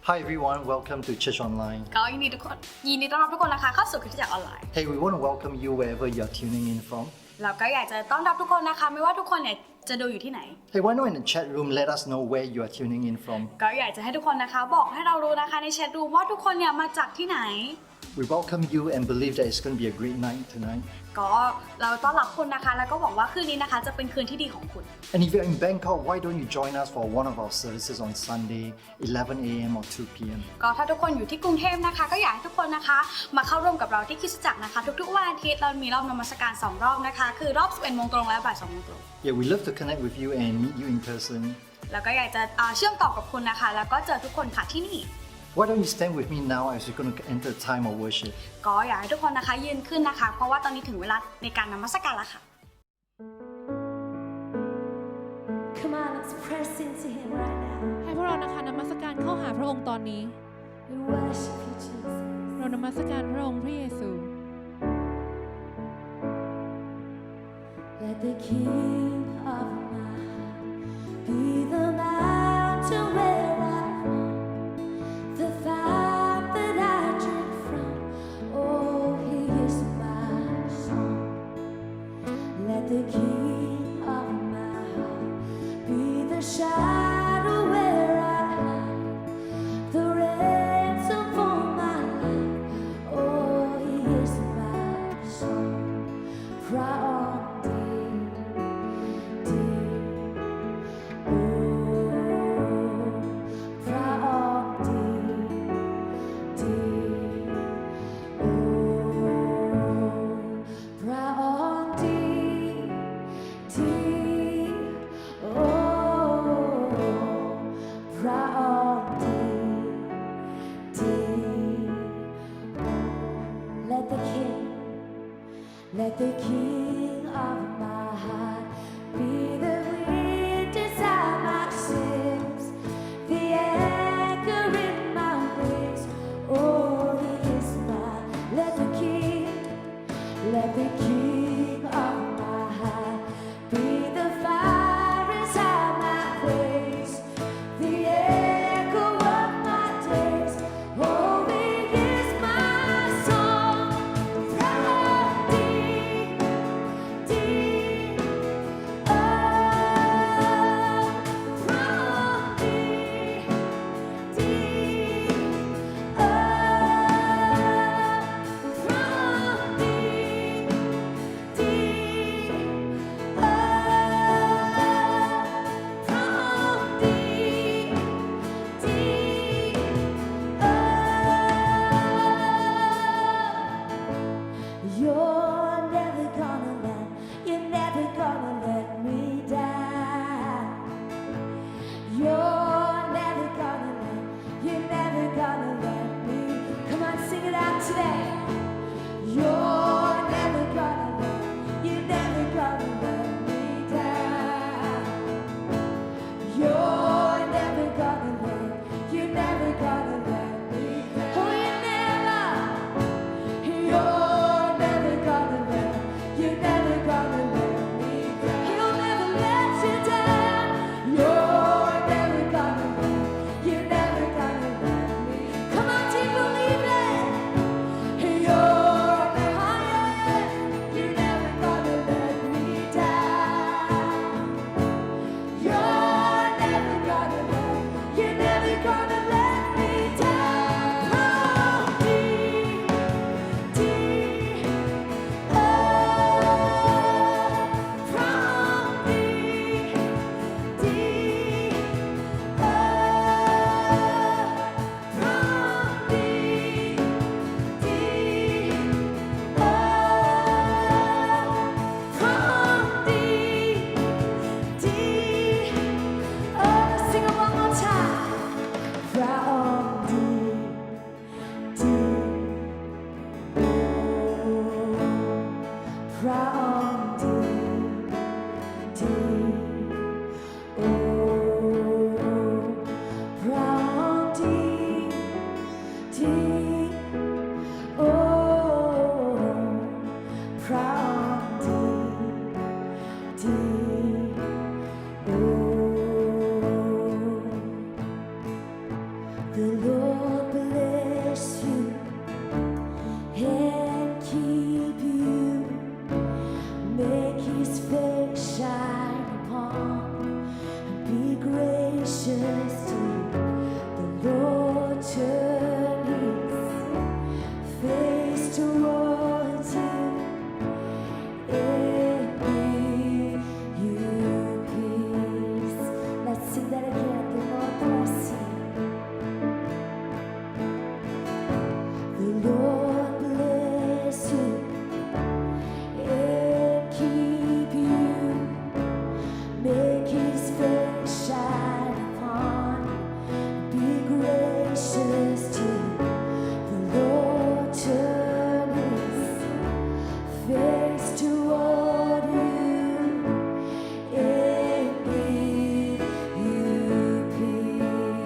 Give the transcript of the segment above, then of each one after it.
Hi everyone, welcome to Church Online. ก็ยินดีต้อนรับทุกคนนะคะเข้าสู่คริสตจักรออนไลน์ Hey, we want to welcome you wherever you're tuning in from. เราก็อยากจะต้อนรับทุกคนนะคะไม่ว่าทุกคนเนี่ยจะดูอยู่ที่ไหน Hey, why not in the chat room let us know where you are tuning in from. ก็อยากจะให้ทุกคนนะคะบอกให้เรารู้นะคะในแชทรูมว่าทุกคนเนี่ยมาจากที่ไหน We welcome you and believe that it's going to be a great night tonight. ก็เราต้อนรับคุณนะคะแล้วก็หวังว่าคืนนี้นะคะจะเป็นคืนที่ดีของคุณ And if you're in Bangkok, why don't you join us for one of our services on Sunday, 11 a.m. or 2 p.m. ก็ถ้าทุกคนอยู่ที่กรุงเทพนะคะก็อยากให้ทุกคนนะคะมาเข้าร่วมกับเราที่คริสตจักรนะคะทุกๆวันอาทิตย์เรามีรอบนมัสการ2รอบนะคะคือรอบ 11 โมงตรงและบ่าย 2 โมงตรง Yeah, we love to connect with you and meet you in person. แล้วก็อยากจะเชื่อมต่อกับคุณนะคะแล้วก็เจอทุกคนค่ะที่นี่ Why don't you stand with me now as we're going to enter the time of worship. ก็อยากให้ทุกคนนะคะยืนขึ้นนะคะเพราะว่าตอนนี้ถึงเวลาในการนมัสการแล้วค่ะ Come on, let's press into Him right now. ให้พวกเรานะคะนมัสการเข้าหาพระองค์ตอนนี้ We worship you, Jesus. เรานมัสการพระองค์พระเยซู Let the King of my heart be the mountain where I run, the fountain that I drink from. Oh, He is my song. Let the King of my heart be the shadow where I hide, the ransom for my life. Oh, He is my song. Cry on deep, deep. Oh, cry on deep, deep. Oh, cry on deep, deep. Oh, cry on deep, deep. Let the King of my heart be the wind inside my sails, the anchor in my waves. Oh, He is mine. Let the King of my heart be the fire inside my place, the echo of my days. Oh, He is my song. Deep, deep. Lord bless you and keep you. Make his face shine upon and be gracious to you. The Lord turn his face towards you and give you peace. Let's sing that again. The Lord bless you. The Lord bless you and keep you. Make his face shine upon you. Be gracious to you. The Lord turn his face toward you and give you peace.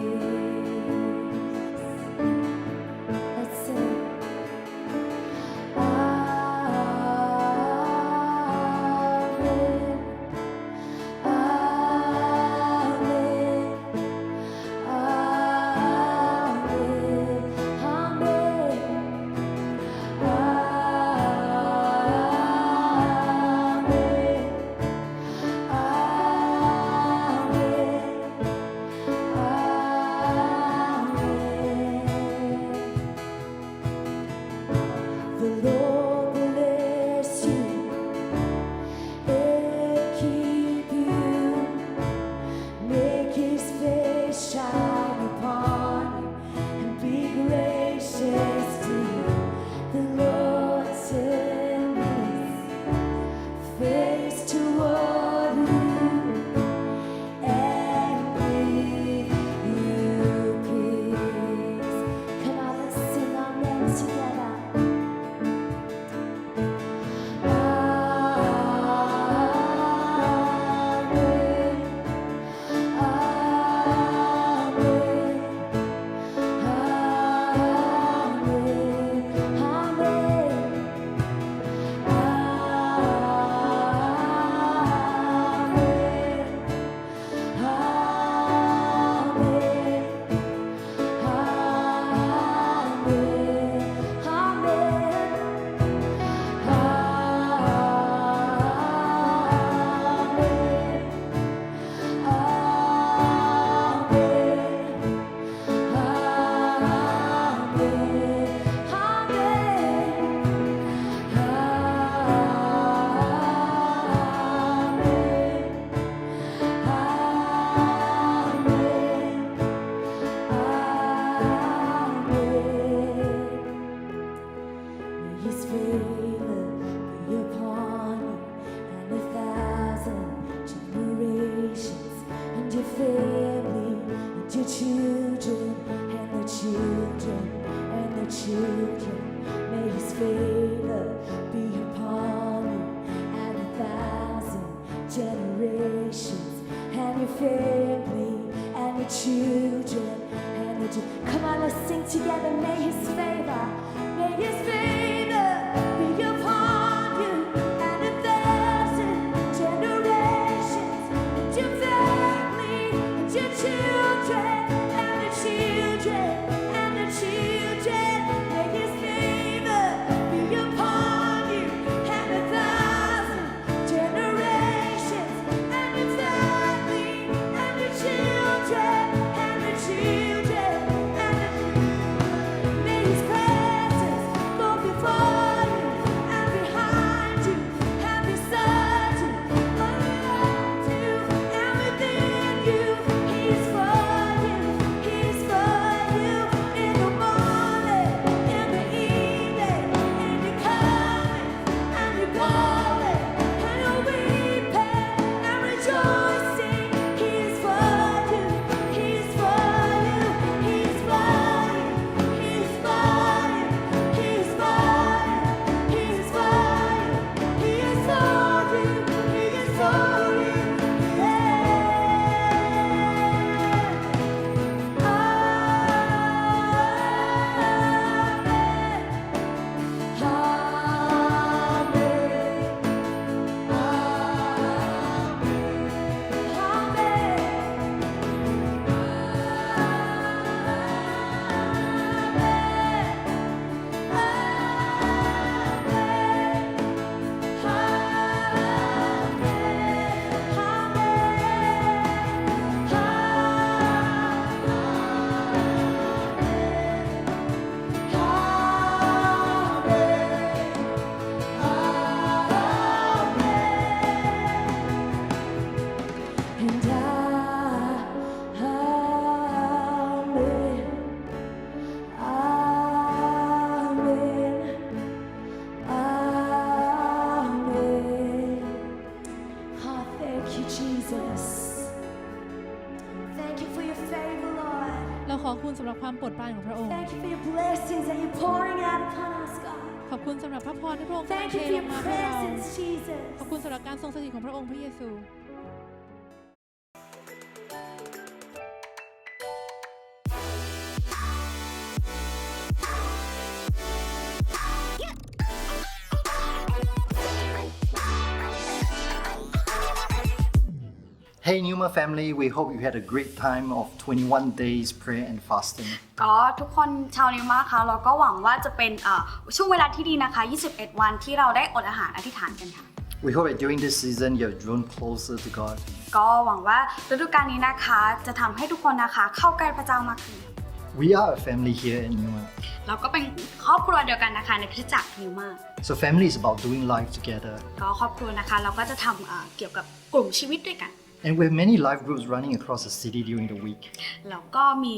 Let's sing. The Lord bless you and keep you. Make his face shine upon you and be gracious to you. The Lord turn his face toward you and give you peace. Come on, let's sing our name together. His favor be upon you and 1,000 generations, and your family, and your children, and the children, and the children. May his favor be upon you and 1,000 generations, and your family, and your children, and the children. Come on, let's sing together. May his favor be upon you and 1,000 generations, and your family, and your children, and the children, and the children. May his favor be upon you and 1,000 generations, and your family, and the children, and the children, and the may his presence go before คุณสำหรับความโปรดปรานของพระองค์ Thank you for your blessings that you're pouring out upon us, God. ขอบคุณสำหรับพระพรที่พระองค์ Thank เท you for ล your งมาให้เรา presence, Jesus. ขอบคุณสำหรับการทรงสถิตของพระองค์พระเยซู Hey Neuma family, we hope you had a great time of 21 days prayer and fasting. ก็ทุกคนชาวนิวมาค่ะเราก็หวังว่าจะเป็นช่วงเวลาที่ดีนะคะ21 วันที่เราได้อดอาหารอธิษฐานกันค่ะ We hope that during this season you have drawn closer to God. ก็หวังว่าฤดูกาลนี้นะคะจะทำให้ทุกคนนะคะเข้าใกล้พระเจ้ามากขึ้น We are a family here in Neuma. เราก็เป็นครอบครัวเดียวกันนะคะในคริสตจักรนิวมา So family is about doing life together. ก็ครอบครัวนะคะเราก็จะทำเกี่ยวกับกลุ่มชีวิตด้วยกัน And we have many life groups running across the city during the week. แล้วก็มี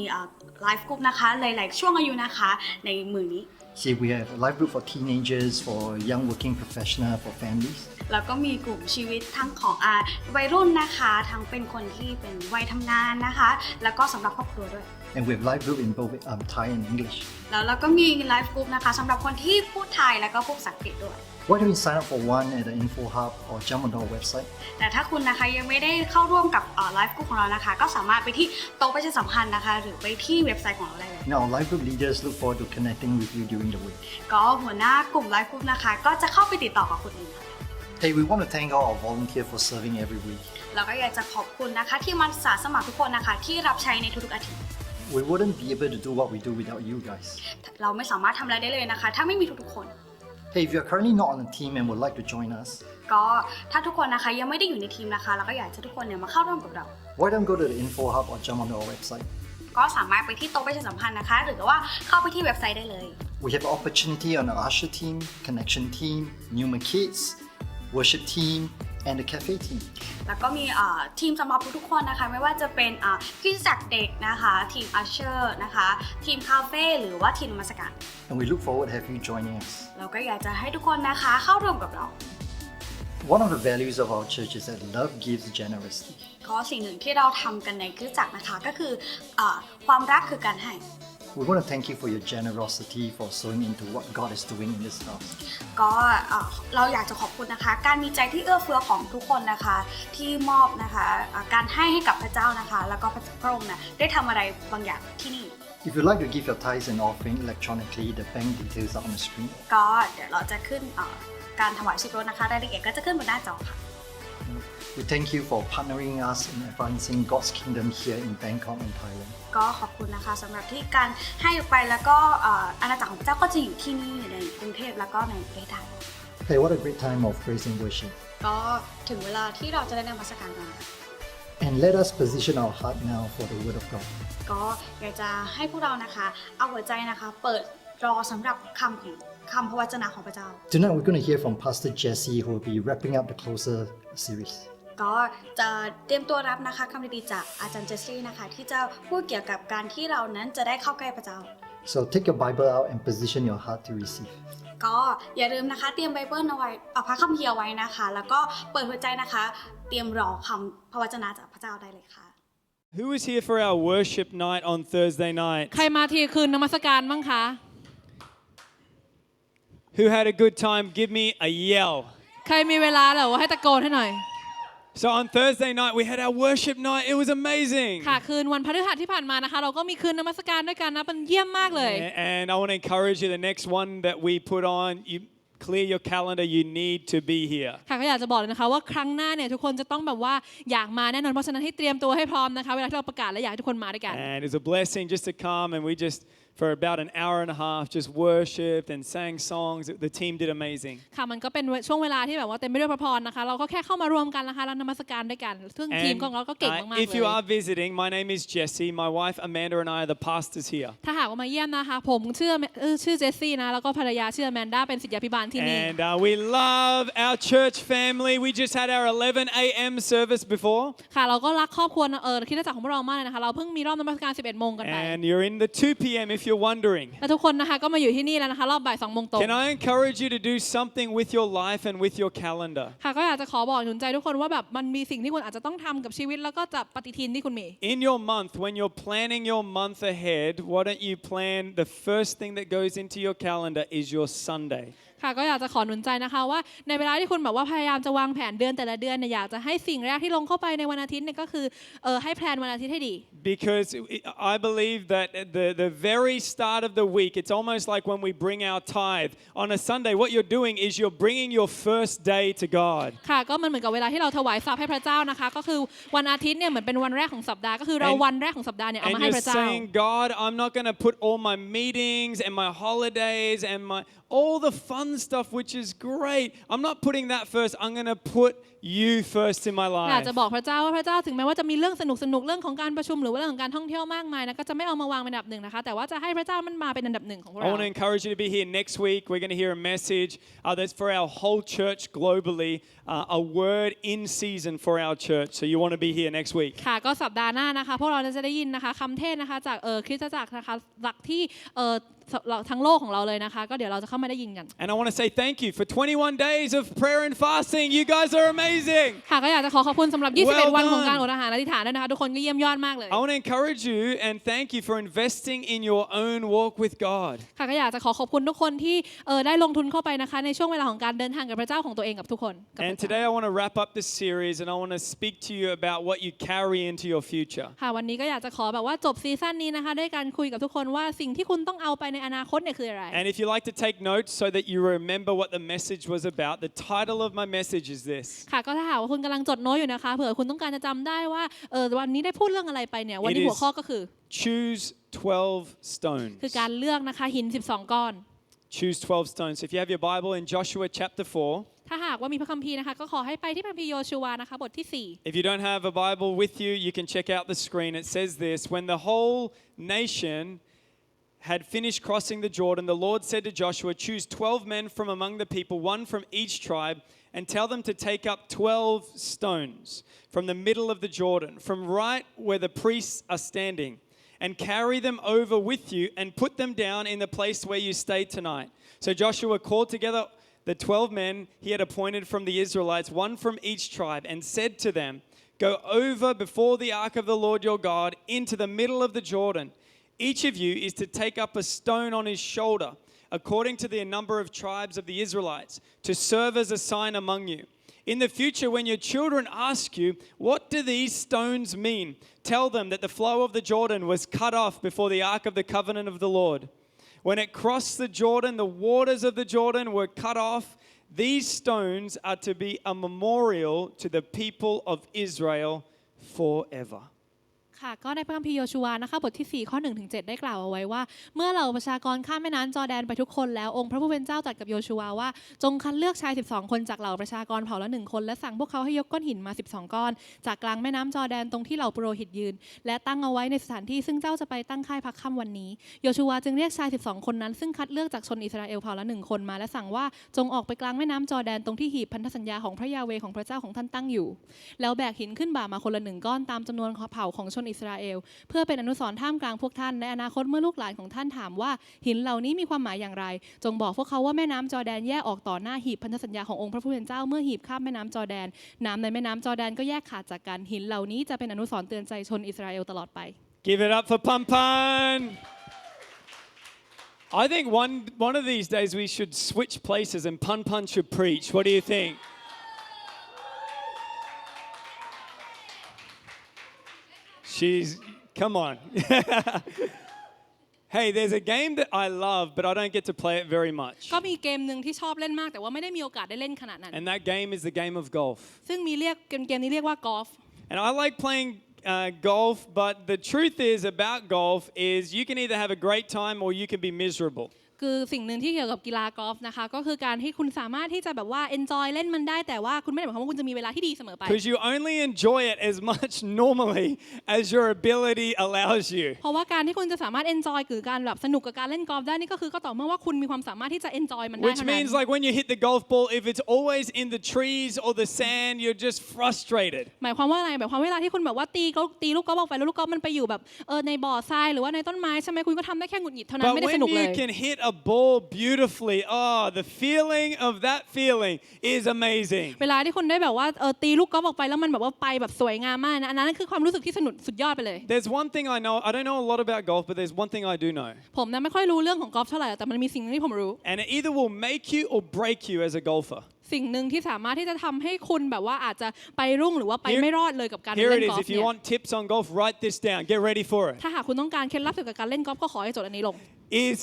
ไลฟ์กลุ่มนะคะหลายๆช่วงอายุนะคะในมือนี้ See, we have a life group for teenagers, for young working professionals, for families. แล้วก็มีกลุ่มชีวิตทั้งของวัยรุ่นนะคะทั้งเป็นคนที่เป็นวัยทำงานนะคะแล้วก็สำหรับครอบครัวด้วย And we have life group in both Thai and English. แล้วเราก็มีไลฟ์กลุ่มนะคะสำหรับคนที่พูดไทยแล้วก็พูดภาษาอังกฤษด้วย Why don't you sign up for one at the info hub or jump onto our website? แต่ถ้าคุณนะคะยังไม่ได้เข้าร่วมกับไลฟ์กลุ่มของเรานะคะก็สามารถไปที่โต๊ะประชาสัมพันธ์นะคะหรือไปที่เว็บไซต์ของเราได้เลย Now, our life group leaders look forward to connecting with you during the week. ก็หัวหน้ากลุ่มไลฟ์กลุ่มนะคะก็จะเข้าไปติดต่อกับคุณเองค่ะ Hey, we want to thank all our volunteers for serving every week. เราก็อยากจะขอบคุณนะคะที่มาสาสมัครทุกคนนะคะที่รับใช้ในทุกๆอาทิตย์ We wouldn't be able to do what we do without you guys. เราไม่สามารถทำอะไรได้เลยนะคะถ้าไม่มีทุกๆคน Hey, if you're currently not on the team and would like to join us, ก็ถ้าทุกคนนะคะยังไม่ได้อยู่ในทีมนะคะเราก็อยากจะทุกคนเนี่ยมาเข้าร่วมกับเรา why don't go to the info hub or jump onto our website? ก็สามารถไปที่โต๊ะประชาสัมพันธ์นะคะหรือว่าเข้าไปที่เว็บไซต์ได้เลย We have an opportunity on the usher team, connection team, Neuma Kids, worship team, and the cafe team. แล้วก็มีทีมสำหรับทุกๆคนนะคะไม่ว่าจะเป็นคริสตจักรเด็กนะคะทีมอัชเชอร์นะคะทีมคาเฟ่หรือว่าทีมนมัสการ And we look forward to have you joining us. เราก็อยากจะให้ทุกคนนะคะเข้าร่วมกับเรา One of the values of our church is that love gives generously. ก็สิ่งหนึ่งที่เราทำกันในคริสตจักรนะคะก็คือความรักคือการให้ We want to thank you for your generosity for sowing into what God is doing in this house. ก็เราอยากจะขอบคุณนะคะการมีใจที่เอื้อเฟื้อของทุกคนนะคะที่มอบนะคะการให้กับพระเจ้านะคะแล้วก็พระองค์เนี่ยได้ทำอะไรบางอย่างที่นี่ If you'd like to give your tithes and offering electronically, the bank details are on the screen. ก็เดี๋ยวเราจะขึ้นการถวายสิบรถนะคะรายละเอียดก็จะขึ้นบนหน้าจอค่ะ We thank you for partnering us in advancing God's kingdom here in Bangkok and Thailand. ก็ขอบคุณนะคะสำหรับที่การให้ออกไปแล้วก็อาณาจักรของพระเจ้าก็จะอยู่ที่นี่ในกรุงเทพแล้วก็ในประเทศไทย Hey, what a great time of praise and worship. ก็ถึงเวลาที่เราจะได้นมัสการกัน And let us position our heart now for the word of God. ก็อยากจะให้พวกเรานะคะเอาหัวใจนะคะเปิดรอสำหรับคำพระวจนะของพระเจ้า Tonight we're going to hear from Pastor Jesse who will be wrapping up the Closer series. ก็จะเตรียมตัวรับนะคะคำดีๆจากอาจารย์เจสซี่นะคะที่จะพูดเกี่ยวกับการที่เรานั้นจะได้เข้าใกล้พระเจ้า So take your Bible out and position your heart to receive. ก็อย่าลืมนะคะเตรียมไบเบิลเอาไว้พระคัมภีร์เอาไว้นะคะแล้วก็เปิดหัวใจนะคะเตรียมรอคำพระวจนะจากพระเจ้าได้เลยค่ะ Who was here for our worship night on Thursday night? ใครมาที่คืนนมัสการบ้างคะ Who had a good time? Give me a yell. ใครมีเวลาเหรอว่าให้ตะโกนให้หน่อย So on Thursday night, we had our worship night. It was amazing. ค่ะคืนวันพฤหัสที่ผ่านมานะคะเราก็มีคืนนมัสการด้วยกันนะมันเยี่ยมมากเลย And I want to encourage you, the next one that we put on, you clear your calendar, you need to be here. ค่ะก็อยากจะบอกเลยนะคะว่าครั้งหน้าเนี่ยทุกคนจะต้องแบบว่าอยากมาแน่นอนเพราะฉะนั้นให้เตรียมตัวให้พร้อมนะคะเวลาที่เราประกาศและอยากให้ทุกคนมาด้วยกัน And it's a blessing just to come and we just, for about an hour and a half, just worshipped and sang songs. The team did amazing. ค่ะมันก็เป็นช่วงเวลาที่แบบว่าเต็มไปด้วยพระพรนะคะเราก็แค่เข้ามารวมกันนะคะแล้วนมัสการด้วยกันซึ่งทีมของเราก็เก่งมากๆเลย if you are visiting, my name is Jesse. My wife Amanda and I are the pastors here. ถ้าหากว่ามาเยี่ยมนะคะผมชื่อเจสซี่นะแล้วก็ภรรยาชื่อแมนด้าเป็นศิษยาภิบาลที่นี่ And we love our church family. We just had our 11 a.m. service before. ค่ะเราก็รักครอบครัวคริสตจักรของพวกเรามากเลยนะคะเราเพิ่งมีรอบนมัสการ 11 โมงกันไป And you're in the 2 p.m. if if you're wondering. และทุกคนนะคะก็มาอยู่ที่นี่แล้วนะคะรอบบ่าย2 โมงตรง Can I encourage you to do something with your life and with your calendar? ค่ะก็อยากจะขอบอกหนุนใจทุกคนว่าแบบมันมีสิ่งที่คุณอาจจะต้องทำกับชีวิตแล้วก็จะปฏิทินที่คุณมี In your month, when you're planning your month ahead, why don't you plan the first thing that goes into your calendar is your Sunday. ค่ะก็อยากจะขอหนุนใจนะคะว่าในเวลาที่คุณแบบว่าพยายามจะวางแผนเดือนแต่ละเดือนเนี่ยอยากจะให้สิ่งแรกที่ลงเข้าไปในวันอาทิตย์เนี่ยก็คือให้แพลนวันอาทิตย์ให้ดี Because I believe that the very start of the week, it's almost like when we bring our tithe. On a Sunday, what you're doing is you're bringing your first day to God. ค่ะก็มันเหมือนกับเวลาที่เราถวายทรัพย์ให้พระเจ้านะคะก็คือวันอาทิตย์เนี่ยเหมือนเป็นวันแรกของสัปดาห์ก็คือเราวันแรกของสัปดาห์เนี่ยเอา And มาให้พ you're ระเจ้า saying, God, I'm not going to put all my meetings and my holidays and all the fun stuff, which is great. I'm not putting that first. I'm going to put you first in my อยาก life. จะบอกพระเจ้าว่าพระเจ้าถึงแม้ว่าจะมีเรื่องสนุกเรื่องของการประชุมหรือว่าเรื่องของการท่องเที่ยวมากมายนะก็จะไม่เอามาวางเป็นอันดับหนึ่งนะคะแต่ว่าจะให้พระเจ้ามันมาเป็นอันดับหนึ่งของพวก I เรา want to encourage you to be here next week. We're going to hear a message that's for our whole church globally, a word in season for our church. So you want to be here next week. ค่ะก็สัปดาห์หน้านะคะพวกเราจะได้ยินนะคะคำเทศนะคะจากคริสตจักรนะคะจากที่ทั้งโลกของเราเลยนะคะก็เดี๋ยวเราจะเข้ามาได้ยินกัน And I want to say thank you for 21 days of prayer and fasting. You guys are amazing. ค่ะก็อยากจะขอบคุณสำหรับ Well 21 วันของ done การอดอาหารอธิษฐานด้วยนะคะทุกคนก็เยี่ยมยอดมากเลย I want to encourage you and thank you for investing in your own walk with God. ค่ะก็อยากจะขอบคุณทุกคนที่ได้ลงทุนเข้าไปนะคะในช่วงเวลาของการเดินทางกับพระเจ้าของตัวเองกับทุกคน And today I want to wrap up this series and I want to speak to you about what you carry into your future. ค่ะวันนี้ก็อยากจะขอแบบว่าจบซีซั่นนี้นะคะด้วยการคุยกับทุกคนว่าสิ่งที่คุณต้องเอาไปในอนาคตเนี่ยคืออะไร And if you like to take notes so that you remember what the message was about, the title of my message is this. ค่ะก็ถ้าหากว่าคุณกำลังจดโน้ตอยู่นะคะเผื่อคุณต้องการจะจำได้ว่าวันนี้ได้พูดเรื่องอะไรไปเนี่ยวันนี้หัวข้อก็คือ Choose 12 stones. คือการเลือกนะคะหิน12 ก้อน Choose 12 stones. So if you have your Bible in Joshua chapter 4, ถ้าหากว่ามีพระคัมภีร์นะคะก็ขอให้ไปที่พระคัมภีร์โยชูวานะคะบทที่ if you don't have a Bible with you, you can check out the screen. It says this, when the whole nation had finished crossing the Jordan, the Lord said to Joshua, choose 12 men from among the people, one from each tribe, and tell them to take up 12 stones from the middle of the Jordan, from right where the priests are standing, and carry them over with you and put them down in the place where you stay tonight. So Joshua called together the 12 men he had appointed from the Israelites, one from each tribe, and said to them, go over before the ark of the Lord your God into the middle of the Jordan. Each of you is to take up a stone on his shoulder, according to the number of tribes of the Israelites, to serve as a sign among you. In the future, when your children ask you, what do these stones mean? Tell them that the flow of the Jordan was cut off before the ark of the covenant of the Lord. When it crossed the Jordan, the waters of the Jordan were cut off. These stones are to be a memorial to the people of Israel forever. ค่ะก็ในพระคัมภีร์โยชูวานะคะบทที่4ข้อ1ถึง7ได้กล่าวเอาไว้ว่าเมื่อเหล่าประชากรข้ามแม่น้ำจอร์แดนไปทุกคนแล้วองค์พระผู้เป็นเจ้าตรัสกับโยชูวาว่าจงคัดเลือกชาย12คนจากเหล่าประชากรเผ่าละ1คนและสั่งพวกเขาให้ยกก้อนหินมา12ก้อนจากกลางแม่น้ำจอร์แดนตรงที่เหล่าปุโรหิตยืนและตั้งเอาไว้ในสถานที่ซึ่งเจ้าจะไปตั้งค่ายพักค่ำวันนี้โยชูวาจึงเรียกชาย12คนนั้นซึ่งคัดเลือกจากชนอิสราเอลเผ่าละ1คนมาและสั่งว่าจงออกไปกลางแม่น้ำจอร์แดนตรงที่หีบพันธสัญญาของพระยาเวห์ของพระเจ้าของท่านตั้งอยู่แล้วแบกหินขึ้นบ่ามาคนละ1ก้อนตามจำนวนเผ่าของชนอิสราเอลเพื่อเป็นอนุสรณ์ท่ามกลางพวกท่านในอนาคตเมื่อลูกหลานของท่านถามว่าหินเหล่านี้มีความหมายอย่างไรจงบอกพวกเขาว่าแม่น้ำจอร์แดนแยกออกต่อหน้าหีบพันธสัญญาขององค์พระผู้เป็นเจ้าเมื่อหีบข้ามแม่น้ำจอร์แดนน้ำในแม่น้ำจอร์แดนก็แยกขาดจากกันหินเหล่านี้จะเป็นอนุสรณ์เตือนใจชนอิสราเอลตลอดไป Give it up for Pun Pun. I think one of these days we should switch places and Pun Pun should preach. What do you think? Come on. Hey, there's a game that I love, but I don't get to play it very much. ก็มีเกมนึงที่ชอบเล่นมากแต่ว่าไม่ได้มีโอกาสได้เล่นขนาดนั้น And that game is the game of golf. ซึ่งมีเรียกเกมนี้เรียกว่ากอล์ฟ And I like playing golf, but the truth is about golf is you can either have a great time or you can be miserable. คือสิ่งหนึ่งที่เกี่ยวกับกีฬากอล์ฟนะคะก็คือการที่คุณสามารถที่จะแบบว่า enjoy เล่นมันได้แต่ว่าคุณไม่ได้หมายความว่าคุณจะมีเวลาที่ดีเสมอไป Because you only enjoy it as much normally as your ability allows you. เพราะว่าการที่คุณจะสามารถ enjoy หรือการแบบสนุกกับการเล่นกอล์ฟได้นี่ก็คือก็ต่อเมื่อว่าคุณมีความสามารถที่จะ enjoy มันได้ Which เท่านั้น means like when you hit the golf ball, if it's always in the trees or the sand, you're just frustrated. หมายความว่าอะไรหมายความเวลาที่คุณแบบว่าตีลูกกอล์ฟออกไปแล้วลูกกอล์ฟมันไปอยู่แบบในบ่อทรายหรือว่าในต้นไม้ใช่ไหมคุณก็ทำได้แค่หงุดหงิดเท่านั้น But ไม่ได้ส when นุกเลย you can hit a ball beautifully, oh, the feeling of that feeling is amazing. เวลาที่คุณได้แบบว่าตีลูกกอล์ฟออกไปแล้วมันแบบว่าไปแบบสวยงามมากนะอันนั้นคือความรู้สึกที่สุดยอดไปเลย There's one thing I know. I don't know a lot about golf, but there's one thing I do know. ผมนะไม่ค่อยรู้เรื่องของกอล์ฟเท่าไหร่แต่มันมีสิ่งนึงที่ผมรู้ And it either will make you or break you as a golfer. สิ่งหนึ่งที่สามารถที่จะทำให้คุณแบบว่าอาจจะไปรุ่งหรือว่าไปไม่รอดเลยกับการ Here เล่ it น is. กอล์ฟ If เนี่ you ย want tips on golf, write this down. Get ready for it. ถ้าหากคุณต้องการเคล็ดลับเกี่ยวกับการเล่นกอล์ฟก็ขอให้จดอันนี้ลง Is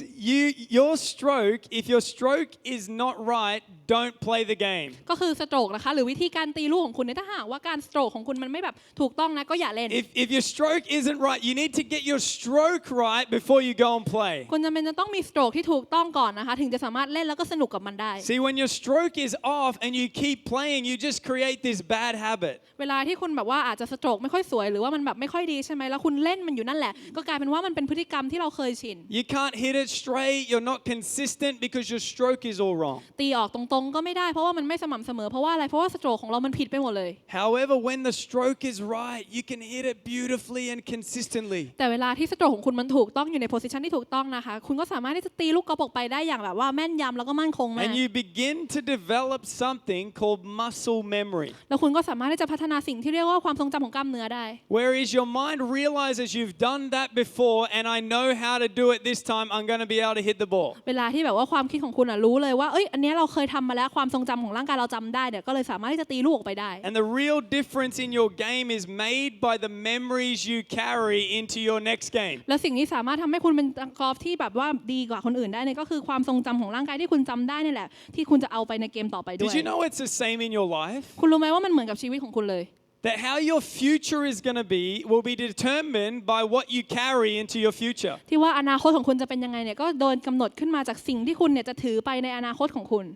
your stroke, if your stroke is not right, don't play the game. ก็คือสโตรกนะคะหรือวิธีการตีลูกของคุณเนี่ยถ้าหากว่าการสโตรกของคุณมันไม่แบบถูกต้องนะก็อย่าเล่น If your stroke isn't right, you need to get your stroke right before you go and play. คุณจำเป็นจะต้องมีสโตรกที่ถูกต้องก่อนนะคะถึงจะสามารถเล่นแล้วก็สนุกกับมันได้ See, when your stroke is off and you keep playing, you just create this bad habit. เวลาที่คุณแบบว่าอาจจะสโตรกไม่ค่อยสวยหรือว่ามันแบบไม่ค่อยดีใช่ไหมแล้วคุณเล่นมันอยู่นั่นแหละก็กลายเป็นว่ามันเป็นพฤติกรรมที่เราเคยชิน You can't hit it straight, you're not consistent because your stroke is all wrong. ตีออกตรงๆก็ไม่ได้เพราะว่ามันไม่สม่ำเสมอเพราะว่าอะไรเพราะว่าสโตรกของเรามันผิดไปหมดเลย However, when the stroke is right, you can hit it beautifully and consistently. แต่เวลาที่สโตรกของคุณมันถูกต้องอยู่ในโพสิชันที่ถูกต้องนะคะคุณก็สามารถที่จะตีลูกกอล์ฟออกไปได้อย่างแบบว่าแม่นยำแล้วก็มั่นคงมาก And you begin to develop something called muscle memory. แล้วคุณก็สามารถที่จะพัฒนาสิ่งที่เรียกว่าความทรงจำของกล้ามเนื้อได้ Whereas your mind realizes you've done that before and I know how to do it this time, I'm going to be able to hit the ball. เวลาที่แบบว่าความคิดของคุณรู้เลยว่าอันนี้เราเคยทำมาแล้วความทรงจำของร่างกายเราจำได้เนี่ยก็เลยสามารถที่จะตีลูกออกไปได้ And the real difference in your game is made by the memories you carry into your next game. และสิ่งที่สามารถทำให้คุณเป็นกอล์ฟที่แบบว่าดีกว่าคนอื่นได้เนี่ยก็คือความทรงจำของร่างกายที่คุณจำได้นี่แหละที่คุณจะเอาไปในเกมต่อไปด้วย Did you know it's the same in your life? คุณรู้ไหมว่ามันเหมือนกับชีวิตของคุณเลย That how your future is going to be will be determined by what you carry into your future. ที่ว่าอนาคตของคุณจะเป็นยังไงเนี่ยก็โดนกำหนดขึ้นมาจากสิ่งที่คุณเนี่ยจะถือไปในอนาคตของคุณ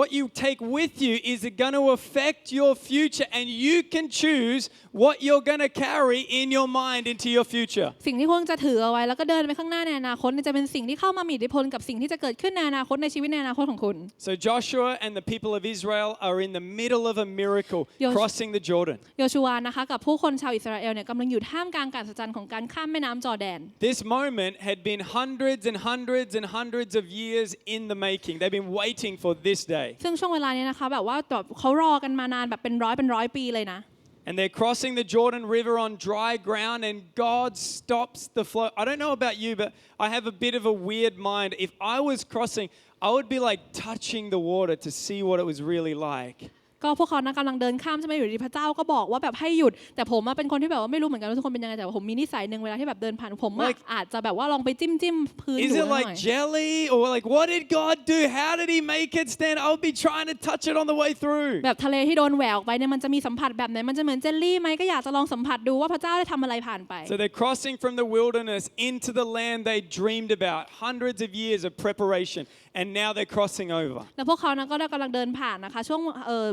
What you take with you is going to affect your future and you can choose what you're going to carry in your mind into your future. สิ่งที่คุณจะถือเอาไว้แล้วก็เดินไปข้างหน้าในอนาคตจะเป็นสิ่งที่เข้ามามีอิทธิพลกับสิ่งที่จะเกิดขึ้นในอนาคตในชีวิตในอนาคตของคุณ So Joshua and the people of Israel are in the middle of a miracle, crossing the Jordan. โยชูวานะคะกับผู้คนชาวอิสราเอลเนี่ยกำลังอยู่ท่ามกลางการอัศจรรย์ของการข้ามแม่น้ำจอร์แดน This moment had been hundreds and hundreds and hundreds of years in the making. They've been waiting for this day. ซึ่งช่วงเวลานี้นะคะแบบว่าเขารอกันมานานแบบเป็นร้อยปีเลยนะ And they're crossing the Jordan River on dry ground and God stops the flow. I don't know about you, but I have a bit of a weird mind. If I was crossing, I would be like touching the water to see what it was really like. ก็พวกเขากำลังเดินข้ามใช่ไหมอยู่ดีพระเจ้าก็บอกว่าแบบให้หยุดแต่ผมเป็นคนที่แบบว่าไม่รู้เหมือนกันว่าทุกคนเป็นยังไงแต่ผมมีนิสัยหนึ่งเวลาที่แบบเดินผ่านผมอาจจะแบบว่าลองไปจิ้มพื้นดู Is ห it น่อย like jelly or like what did God do? How did He make it stand? I would be trying to touch it on the way through. แบบทะเลที่โดนแหวกออกไปเนี่ยมันจะมีสัมผัสแบบไหนมันจะเหมือนเจลลี่ไหมก็อยากจะลองสัมผัสดูว่าพระเจ้าได้ทำอะไรผ่านไป So they're crossing from the wilderness into the land they dreamed about, hundreds of years of preparation, and now they're crossing over. แล้วพวกเขานะก็กำลังเดินผ่านนะคะช่วง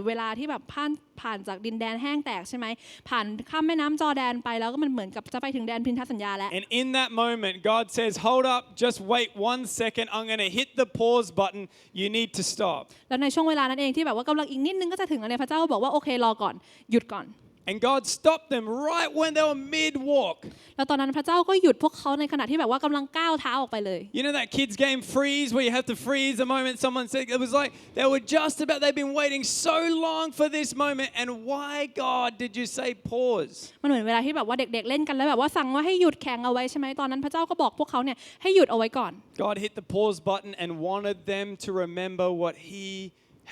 เวลาที่แบบผ่านจากดินแดนแห้งแตกใช่ไหมผ่านข้ามแม่น้ำจอร์แดนไปแล้วก็มันเหมือนกับจะไปถึงแดนพันธสัญญาแล้ว And in that moment, God says, "Hold up, just wait 1 second. I'm going to hit the pause button. You need to stop." แล้วในช่วงเวลานั้นเองที่แบบว่ากำลังอีกนิดนึงก็จะถึงอะไรพระเจ้าก็บอกว่าโอเครอก่อนหยุดก่อน And God stopped them right when they were mid-walk. แล้วตอนนั้นพระเจ้าก็หยุดพวกเขาในขณะที่แบบว่ากำลังก้าวเท้าออกไปเลย You know that kids game freeze where you have to freeze the moment someone said it was like they were just about they've been waiting so long for this moment and why God did you say pause? มันเหมือนเวลาที่แบบว่าเด็กๆเล่นกันแล้วแบบว่าสั่งว่าให้หยุดแข่งเอาไว้ใช่ไหมตอนนั้นพระเจ้าก็บอกพวกเขาเนี่ยให้หยุดเอาไว้ก่อน God hit the pause button and wanted them to remember what He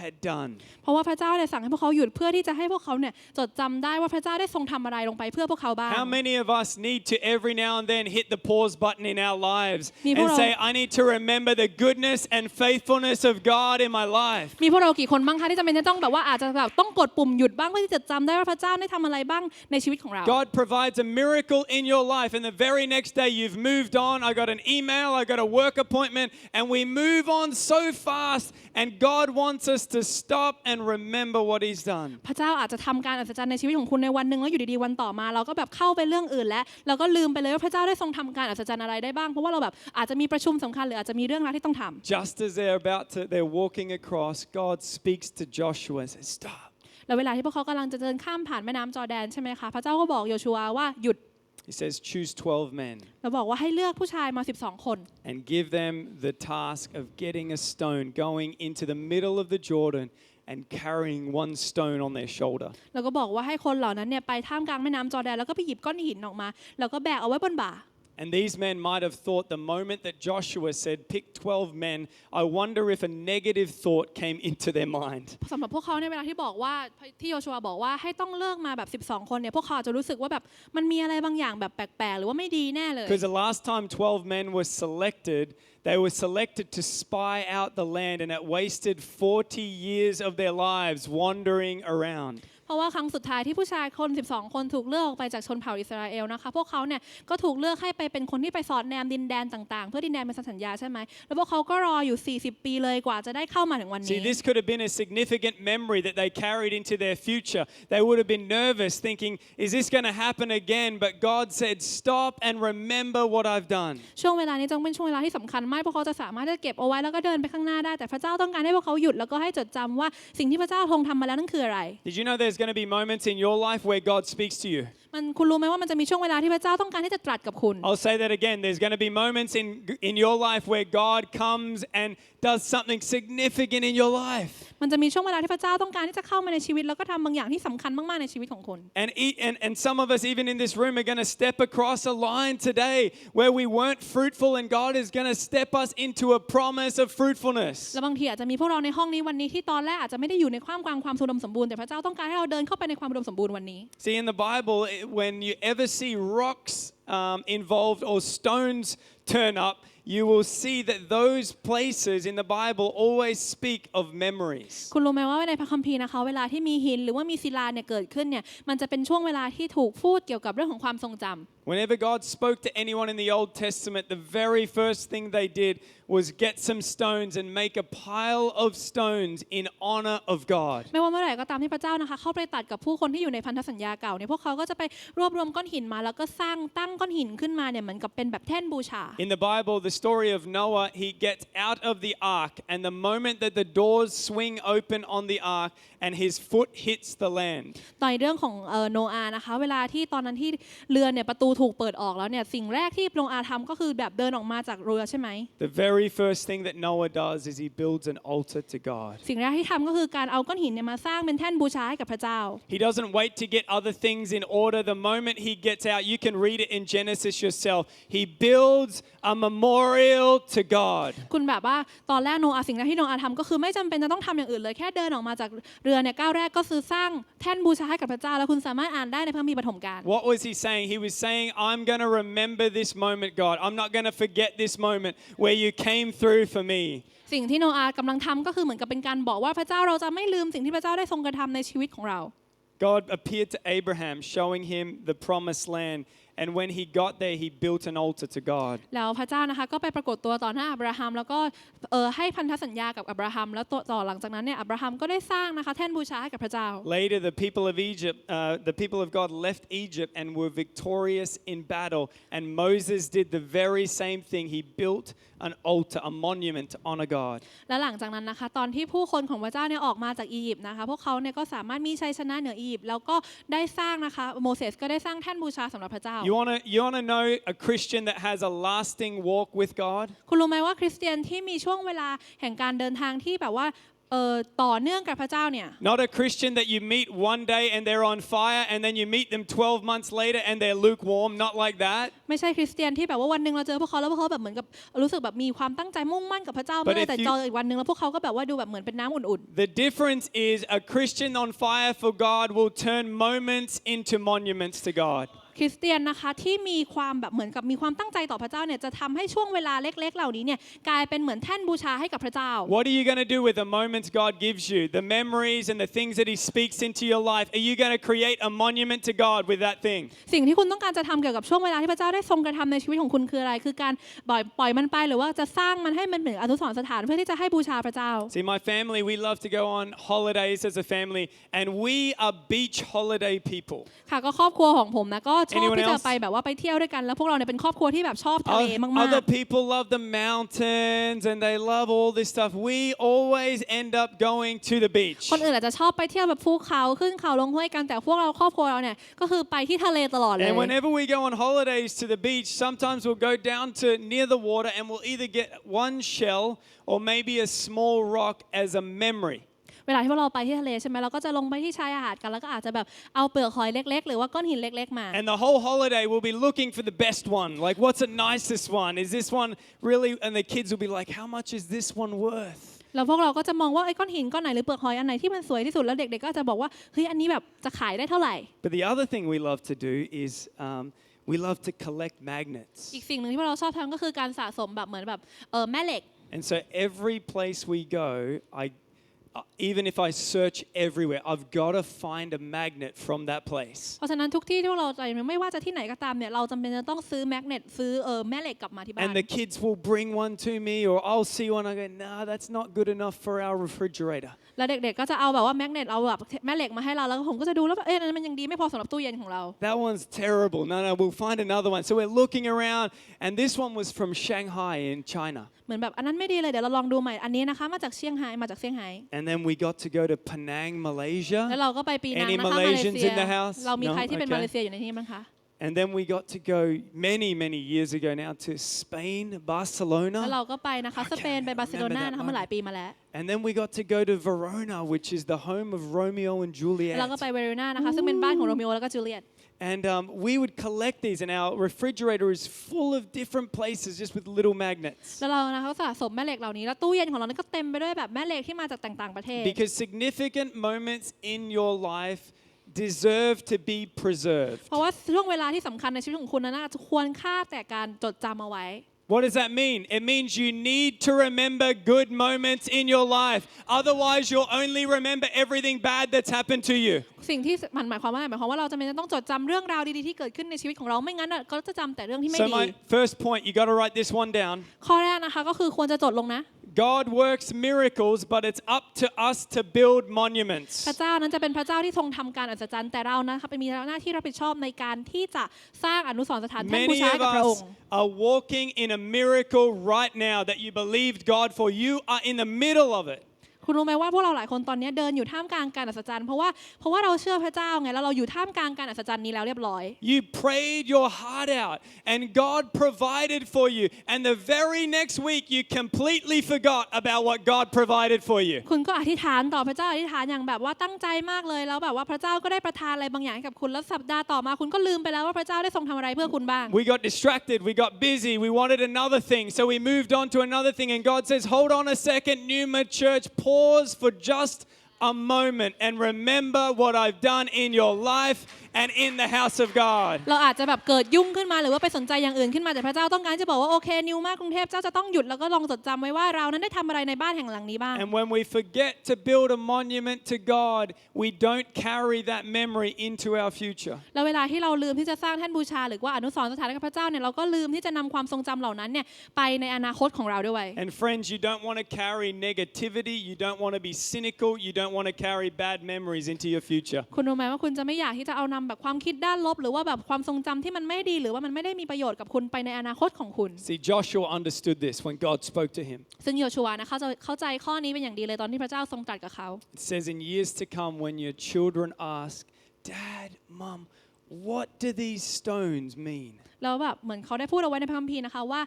had done. เพราะว่าพระเจ้าได้สั่งให้พวกเขาหยุดเพื่อที่จะให้พวกเขาเนี่ยจดจำได้ว่าพระเจ้าได้ทรงทำอะไรลงไปเพื่อพวกเขาบ้าง How many of us need to every now and then hit the pause button in our lives มีพวก and เรา say, I need to remember the goodness and faithfulness of God in my life? มีพวกเรากี่คนบ้างคะที่จำเป็นจะต้องแบบว่าอาจจะแบบต้องกดปุ่มหยุดบ้างเพื่อที่จะจำได้ว่าพระเจ้าได้ทำอะไรบ้างในชีวิตของเรา God provides a miracle in your life, and the very next day you've moved on. I got an email, I got a work appointment, and we move on so fast. And God wants us to stop and remember what He's done. พระเจ้าอาจจะทำการอัศจรรย์ในชีวิตของคุณในวันหนึ่งแล้วอยู่ดีๆวันต่อมาเราก็แบบเข้าไปเรื่องอื่นแล้วเราก็ลืมไปเลยว่าพระเจ้าได้ทรงทำการอัศจรรย์อะไรได้บ้างเพราะว่าเราแบบอาจจะมีประชุมสำคัญหรืออาจจะมีเรื่องราวที่ต้องทำ Just as they're walking across, God speaks to Joshua and says, stop. แล้วเวลาที่พวกเขากำลังจะเดินข้ามผ่านแม่น้ำจอร์แดนใช่ไหมคะพระเจ้าก็บอกโยชูวาว่าหยุด He says, choose 12 men แล้วบอกว่าให้เลือกผู้ชายมา12คน and give them the task of getting a stone, going into the middle of the Jordan and carrying one stone on their shoulder. แล้วก็บอกว่าให้คนเหล่านั้นเนี่ยไปท่ามกลางแม่น้ำจอร์แดนแล้วก็ไปหยิบก้อนหินออกมาแล้วก็แบกเอาไว้บนบ่า And these men might have thought the moment that Joshua said, pick 12 men, I wonder if a negative thought came into their mind. สำหรับพวกเขาในเวลาที่บอกว่าที่โยชูวาบอกว่าให้ต้องเลือกมาแบบ12คนเนี่ยพวกเขาอาจจะรู้สึกว่าแบบมันมีอะไรบางอย่างแบบแปลกๆหรือว่าไม่ดีแน่เลย Because the last time 12 men were selected, they were selected to spy out the land, and it wasted 40 years of their lives wandering around. เพราะว่าครั้งสุดท้ายที่ผู้ชายคน12คนถูกเลือกออกไปจากชนเผ่าอิสราเอลนะคะพวกเขาเนี่ยก็ถูกเลือกให้ไปเป็นคนที่ไปสอดแนมดินแดนต่างๆเพื่อดินแดนเป็นสัญญาใช่ไหมแล้วพวกเขาก็รออยู่40ปีเลยกว่าจะได้เข้ามาถึงวันนี้ See, this could have been a significant memory that they carried into their future. They would have been nervous, thinking, is this going to happen again? But God said, stop and remember what I've done. ช่วงเวลานี้จึงเป็นช่วงเวลาที่สำคัญมากพวกเขาจะสามารถจะเก็บเอาไว้แล้วก็เดินไปข้างหน้าได้แต่พระเจ้าต้องการให้พวกเขาหยุดแล้วก็ให้จดจำว่าสิ่งที่พระเจ้าทรงทำมาแล้วนั่นคืออะไร Did you know there's going to be moments in your life where God speaks to you? คุณรู้ไหมว่ามันจะมีช่วงเวลาที่พระเจ้าต้องการที่จะตรัสกับคุณ I'll say that again. There's going to be moments in your life where God comes and does something significant in your life. มันจะมีช่วงเวลาที่พระเจ้าต้องการที่จะเข้ามาในชีวิตแล้วก็ทำบางอย่างที่สำคัญมากๆในชีวิตของคุณ And some of us even in this room are going to step across a line today where we weren't fruitful, and God is going to step us into a promise of fruitfulness. และบางทีอาจจะมีพวกเราในห้องนี้วันนี้ที่ตอนแรกอาจจะไม่ได้อยู่ในความอุดมสมบูรณ์แต่พระเจ้าต้องการให้เราเดินเข้าไปในความอุดมสมบูรณ์วันนี้ See, in the Bible, when you ever see rocks involved or stones turn up, you will see that those places in the Bible always speak of memories. คุณรู้ไหมว่าในพระคัมภีร์นะคะเวลาที่มีหินหรือว่ามีศิลาเนี่ยเกิดขึ้นเนี่ยมันจะเป็นช่วงเวลาที่ถูกพูดเกี่ยวกับเรื่องของความทรงจำ Whenever God spoke to anyone in the Old Testament, the very first thing they did was get some stones and make a pile of stones in honor of God. ไม่ว่าเมื่อไหร่ก็ตามที่พระเจ้านะคะเข้าไปตัดกับผู้คนที่อยู่ในพันธสัญญาเก่าเนี่ยพวกเขาก็จะไปรวบรวมก้อนหินมาแล้วก็ตั้งก้อนหินขึ้นมาเนี่ยเหมือนกับเป็นแบบแท่นบูชา In the Bible, the story of Noah, he gets out of the ark, and the moment that the doors swing open on the ark and his foot hits the land. ตอนเรื่องของโนอาห์นะคะเวลาที่ตอนนั้นที่เรือเนี่ยประตูถูกเปิดออกแล้วเนี่ยสิ่งแรกที่โนอาห์ทำก็คือแบบเดินออกมาจากเรือใช่ไหม The very first thing that Noah does is he builds an altar to God. สิ่งแรกที่ทำก็คือการเอาก้อนหินเนี่ยมาสร้างเป็นแท่นบูชาให้กับพระเจ้า He doesn't wait to get other things in order. The moment he gets out, you can read it in Genesis yourself. He builds a memorial to God. คุณแบบว่าตอนแรกโนอาห์สิ่งแรกที่โนอาห์ทำก็คือไม่จำเป็นจะต้องทำอย่างอื่นเลยแค่เดินออกมาจากเรือเนี่ยก้าวแรกก็คือสร้างแท่นบูชาให้กับพระเจ้าแล้วคุณสามารถอ่านได้ในพระคัมภีร์ปฐมกาล What was he saying? He was saying, I'm going to remember this moment, God. I'm not going to forget this moment where you came through for me. สิ่งที่โนอาห์กำลังทำก็คือเหมือนกับเป็นการบอกว่าพระเจ้าเราจะไม่ลืมสิ่งที่พระเจ้าได้ทรงกระทำในชีวิตของเรา God appeared to Abraham, showing him the promised land. And when he got there, he built an altar to God. แล้วพระเจ้านะคะก็ไปปรากฏตัวต่อหน้าอับราฮัมแล้วก็ให้พันธสัญญากับอับราฮัมแล้วต่อหลังจากนั้นเนี่ยอับราฮัมก็ได้สร้างนะคะแท่นบูชาให้กับพระเจ้า Later, the people of God left Egypt and were victorious in battle. And Moses did the very same thing. He built an altar, a monument to honor God. และหลังจากนั้นนะคะตอนที่ผู้คนของพระเจ้าเนี่ยออกมาจากอียิปต์นะคะพวกเขาเนี่ยก็สามารถมีชัยชนะเหนืออียิปต์แล้วก็ได้สร้างนะคะโมเสสก็ได้สร้างแท่นบูชาสำหรับพระเจ้า You want to know a Christian that has a lasting walk with God? คุณรู้ไหมว่าคริสเตียนที่มีช่วงเวลาแห่งการเดินทางที่แบบว่า ต่อเนื่องกับพระเจ้าเนี่ย Not a Christian that you meet one day and they're on fire and then you meet them 12 months later and they're lukewarm. Not like that. ไม่ใช่คริสเตียนที่แบบว่าวันนึงเราเจอพวกเขาแล้วพวกเขาแบบเหมือนกับรู้สึกแบบมีความตั้งใจมุ่งมั่นกับพระเจ้ามากแต่เจออีกวันนึงแล้วพวกเขาก็แบบว่าดูแบบเหมือนเป็นน้ำอุ่น The difference is a Christian on fire for God will turn moments into monuments to God. คริสเตียนนะคะที่มีความแบบเหมือนกับมีความตั้งใจต่อพระเจ้าเนี่ยจะทำให้ช่วงเวลาเล็กๆเหล่านี้เนี่ยกลายเป็นเหมือนแท่นบูชาให้กับพระเจ้า What are you going to do with the moments God gives you, the memories and the things that He speaks into your life? Are you going to create a monument to God with that thing? สิ่งที่คุณต้องการจะทำเกี่ยวกับช่วงเวลาที่พระเจ้าได้ทรงกระทำในชีวิตของคุณคืออะไรคือการปล่อยมันไปหรือว่าจะสร้างมันให้มันเป็นอนุสรณ์สถานเพื่อที่จะให้บูชาพระเจ้า See, my family, we love to go on holidays as a family, and we are beach holiday people. ค่ะก็ครอบครัวของผมนะก็ชอบ Anyone ที่จะ else? ไปแบบว่าไปเที่ยวด้วยกันแล้วพวกเราเนี่ยเป็นครอบครัวที่แบบชอบทะเลมาก Other people love the mountains and they love all this stuff. We always end up going to the beach. ๆคนอื่นอาจจะชอบไปเที่ยวแบบภูเขาขึ้นเขาลงห้วยกันแต่พวกเราครอบครัวเราเนี่ยก็คือไปที่ทะเลตลอดเลย And whenever we go on holidays to the beach, sometimes we'll go down to near the water and we'll either get one shell or maybe a small rock as a memory. เวลาที่พวกเราไปที่ทะเลใช่ไหมเราก็จะลงไปที่ชายหาดกันแล้วก็อาจจะแบบเอาเปลือกหอยเล็กๆหรือว่าก้อนหินเล็กๆมา And the whole holiday we'll be looking for the best one. Like, what's the nicest one? Is this one really? And the kids will be like, how much is this one worth? แล้วพวกเราก็จะมองว่าไอ้ก้อนหินก้อนไหนหรือเปลือกหอยอันไหนที่มันสวยที่สุดแล้วเด็กๆก็จะบอกว่าเฮ้ยอันนี้แบบจะขายได้เท่าไหร่ But the other thing we love to do is we love to collect magnets. อีกสิ่งหนึ่งที่พวกเราชอบทำก็คือการสะสมแบบเหมือนแบบแม่เหล็ก And so every place we go, even if I search everywhere, I've got to find a magnet from that place. เพราะฉะนั้นทุกที่ที่เราไปไม่ว่าจะที่ไหนก็ตามเนี่ยเราจำเป็นจะต้องซื้อแมกเนตซื้อแม่เหล็กกลับมาที่บ้าน And the kids will bring one to me, or I'll see one. I go, nah, that's not good enough for our refrigerator. แล้วเด็กๆก็จะเอาแบบว่าแมกเนตเอาแบบแม่เหล็กมาให้เราแล้วผมก็จะดูแล้วเอ๊ะมันยังดีไม่พอสำหรับตู้เย็นของเรา That one's terrible. No, we'll find another one. So we're looking around, and this one was from Shanghai in China. เหมือนแบบอันนั้นไม่ดีเลยเดี๋ยวเราลองดูใหม่อันนี้นะคะมาจากเซี่ยงไฮ้มาจากเซี่ยงไฮ้ And then we got to go to Penang, Malaysia. แล้วเราก็ไปปีนัง Any นะคะมาเล Malaysians เซีย in the house? เรามี No? ใครที่เป็นมาเล Okay. เซียอยู่ในที่นี้บ้างคะ And then we got to go many years ago now to Spain, แล้ว Barcelona. เราก็ไปนะคะสเปนไปบาร์เซโลนานะคะเมื่อหลายปีมาแล้ว And then we got to go to Verona, which is the home of Romeo and แล้วเราก็ Juliet. ไปเวโรนานะคะซึ่งเป็นบ้านของโรมิโอแล้วก็จูเลียต And we would collect these, and our refrigerator is full of different places just with little magnets. แล้วเรานะคะสะสมแม่เหล็กเหล่านี้แล้วตู้เย็นของเรานี่ก็เต็มไปด้วยแบบแม่เหล็กที่มาจากต่างๆประเทศ Because significant moments in your life deserve to be preserved. เพราะว่าช่วงเวลาที่สำคัญในชีวิตของคุณนั้นจะควรค่าแต่การจดจำเอาไว้ What does that mean? It means you need to remember good moments in your life. Otherwise, you'll only remember everything bad that's happened to you. สิ่งที่มันหมายความว่าอะไรหมายความว่าเราจำเป็นจะต้องจดจำเรื่องราวดีๆที่เกิดขึ้นในชีวิตของเราไม่งั้นก็จะจำแต่เรื่องที่ไม่ So ดี my first point, you got to write this one down. ข้อแรกนะคะก็คือควรจะจดลงนะ God works miracles, but it's up to us to build พระ monuments. เจ้านั้นจะเป็นพระเจ้าที่ทรงทำการอัศจรรย์แต่เรานะคะเป็นมีหน้าที่รับผิดชอบในการที่จะสร้างอนุสรณ์สถานแท่นบู Many ชาให้ of กับพระอง us ค์ are walking in a miracle right now that you believed God for. You are in the middle of it. คุณรู้ไหมว่าพวกเราหลายคนตอนนี้เดินอยู่ท่ามกลางการอัศจรรย์เพราะว่าเราเชื่อพระเจ้าไงแล้วเราอยู่ท่ามกลางการอัศจรรย์นี้แล้วเรียบร้อย You prayed your heart out and God provided for you. And the very next week you completely forgot about what God provided for you. คุณก็อธิษฐานต่อพระเจ้าอธิษฐานอย่างแบบว่าตั้งใจมากเลยแล้วแบบว่าพระเจ้าก็ได้ประทานอะไรบางอย่างให้กับคุณแล้วสัปดาห์ต่อมาคุณก็ลืมไปแล้วว่าพระเจ้าได้ทรงทำอะไรเพื่อคุณบ้าง We got distracted, we got busy, we wanted another thing. So we moved on to another thing. And God says, hold on a second, Neuma Church, pause for just a moment and remember what I've done in your life and in the house of God. เราอาจจะแบบเกิดยุ่งขึ้นมาหรือว่าไปสนใจอย่างอื่นขึ้นมาแต่พระเจ้าต้องการจะบอกว่าโอเคนิวมากกรุงเทพเจ้าจะต้องหยุดแล้วก็ลองจดจำไว้ว่าเรานั้นได้ทำอะไรในบ้านแห่งหลังนี้บ้าง And when we forget to build a monument to God, we don't carry that memory into our future. แล้วเวลาที่เราลืมที่จะสร้างแท่นบูชาหรือว่าอนุสรณ์สถานกับพระเจ้าเนี่ยเราก็ลืมที่จะนำความทรงจำเหล่านั้นเนี่ยไปในอนาคตของเราด้วย And friends, you don't want to carry negativity, you don't want to be cynical, you don't want to carry bad memories into your future. คุณรู้ไหมว่าคุณจะไม่อยากที่จะเอานำแบบความคิดด้านลบหรือว่าแบบความทรงจำที่มันไม่ดีหรือว่ามันไม่ได้มีประโยชน์กับคุณไปในอนาคตของคุณ See, Joshua understood this when God spoke to him. ซึ่งโยชูวานะเขาจะเข้าใจข้อนี้เป็นอย่างดีเลยตอนที่พระเจ้าทรงตรัสกับเขา It says in years to come when your children ask, Dad, Mom, what do these stones mean? แล้วแบบเหมือนเขาได้พูดเอาไว้ในพระคัมภีร์นะคะว่า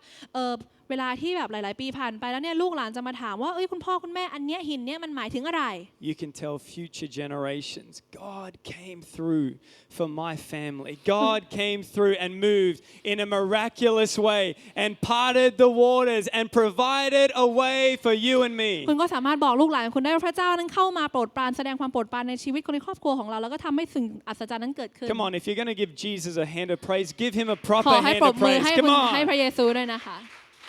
เวลาที่แบบหลายๆปีผ่านไปแล้วเนี่ยลูกหลานจะมาถามว่าเอ้ยคุณพ่อคุณแม่อันเนี้ยหินเนี้ยมันหมายถึงอะไร You can tell future generations, God came through for my family. God came through and moved in a miraculous way and parted the waters and provided a way for you and me. คุณก็สามารถบอกลูกหลานคุณได้ว่าพระเจ้านั้นเข้ามาโปรดปรานแสดงความโปรดปรานในชีวิตคนในครอบครัวของเราแล้วก็ทำให้สิ่งอัศจรรย์นั้นเกิดขึ้น Come on, if you're going to give Jesus a hand of praise, give him a ขอ proper ให้ hand ปร of บมือ praise. ให้ Come ให้พ on. ระเยซูด้วยนะคะ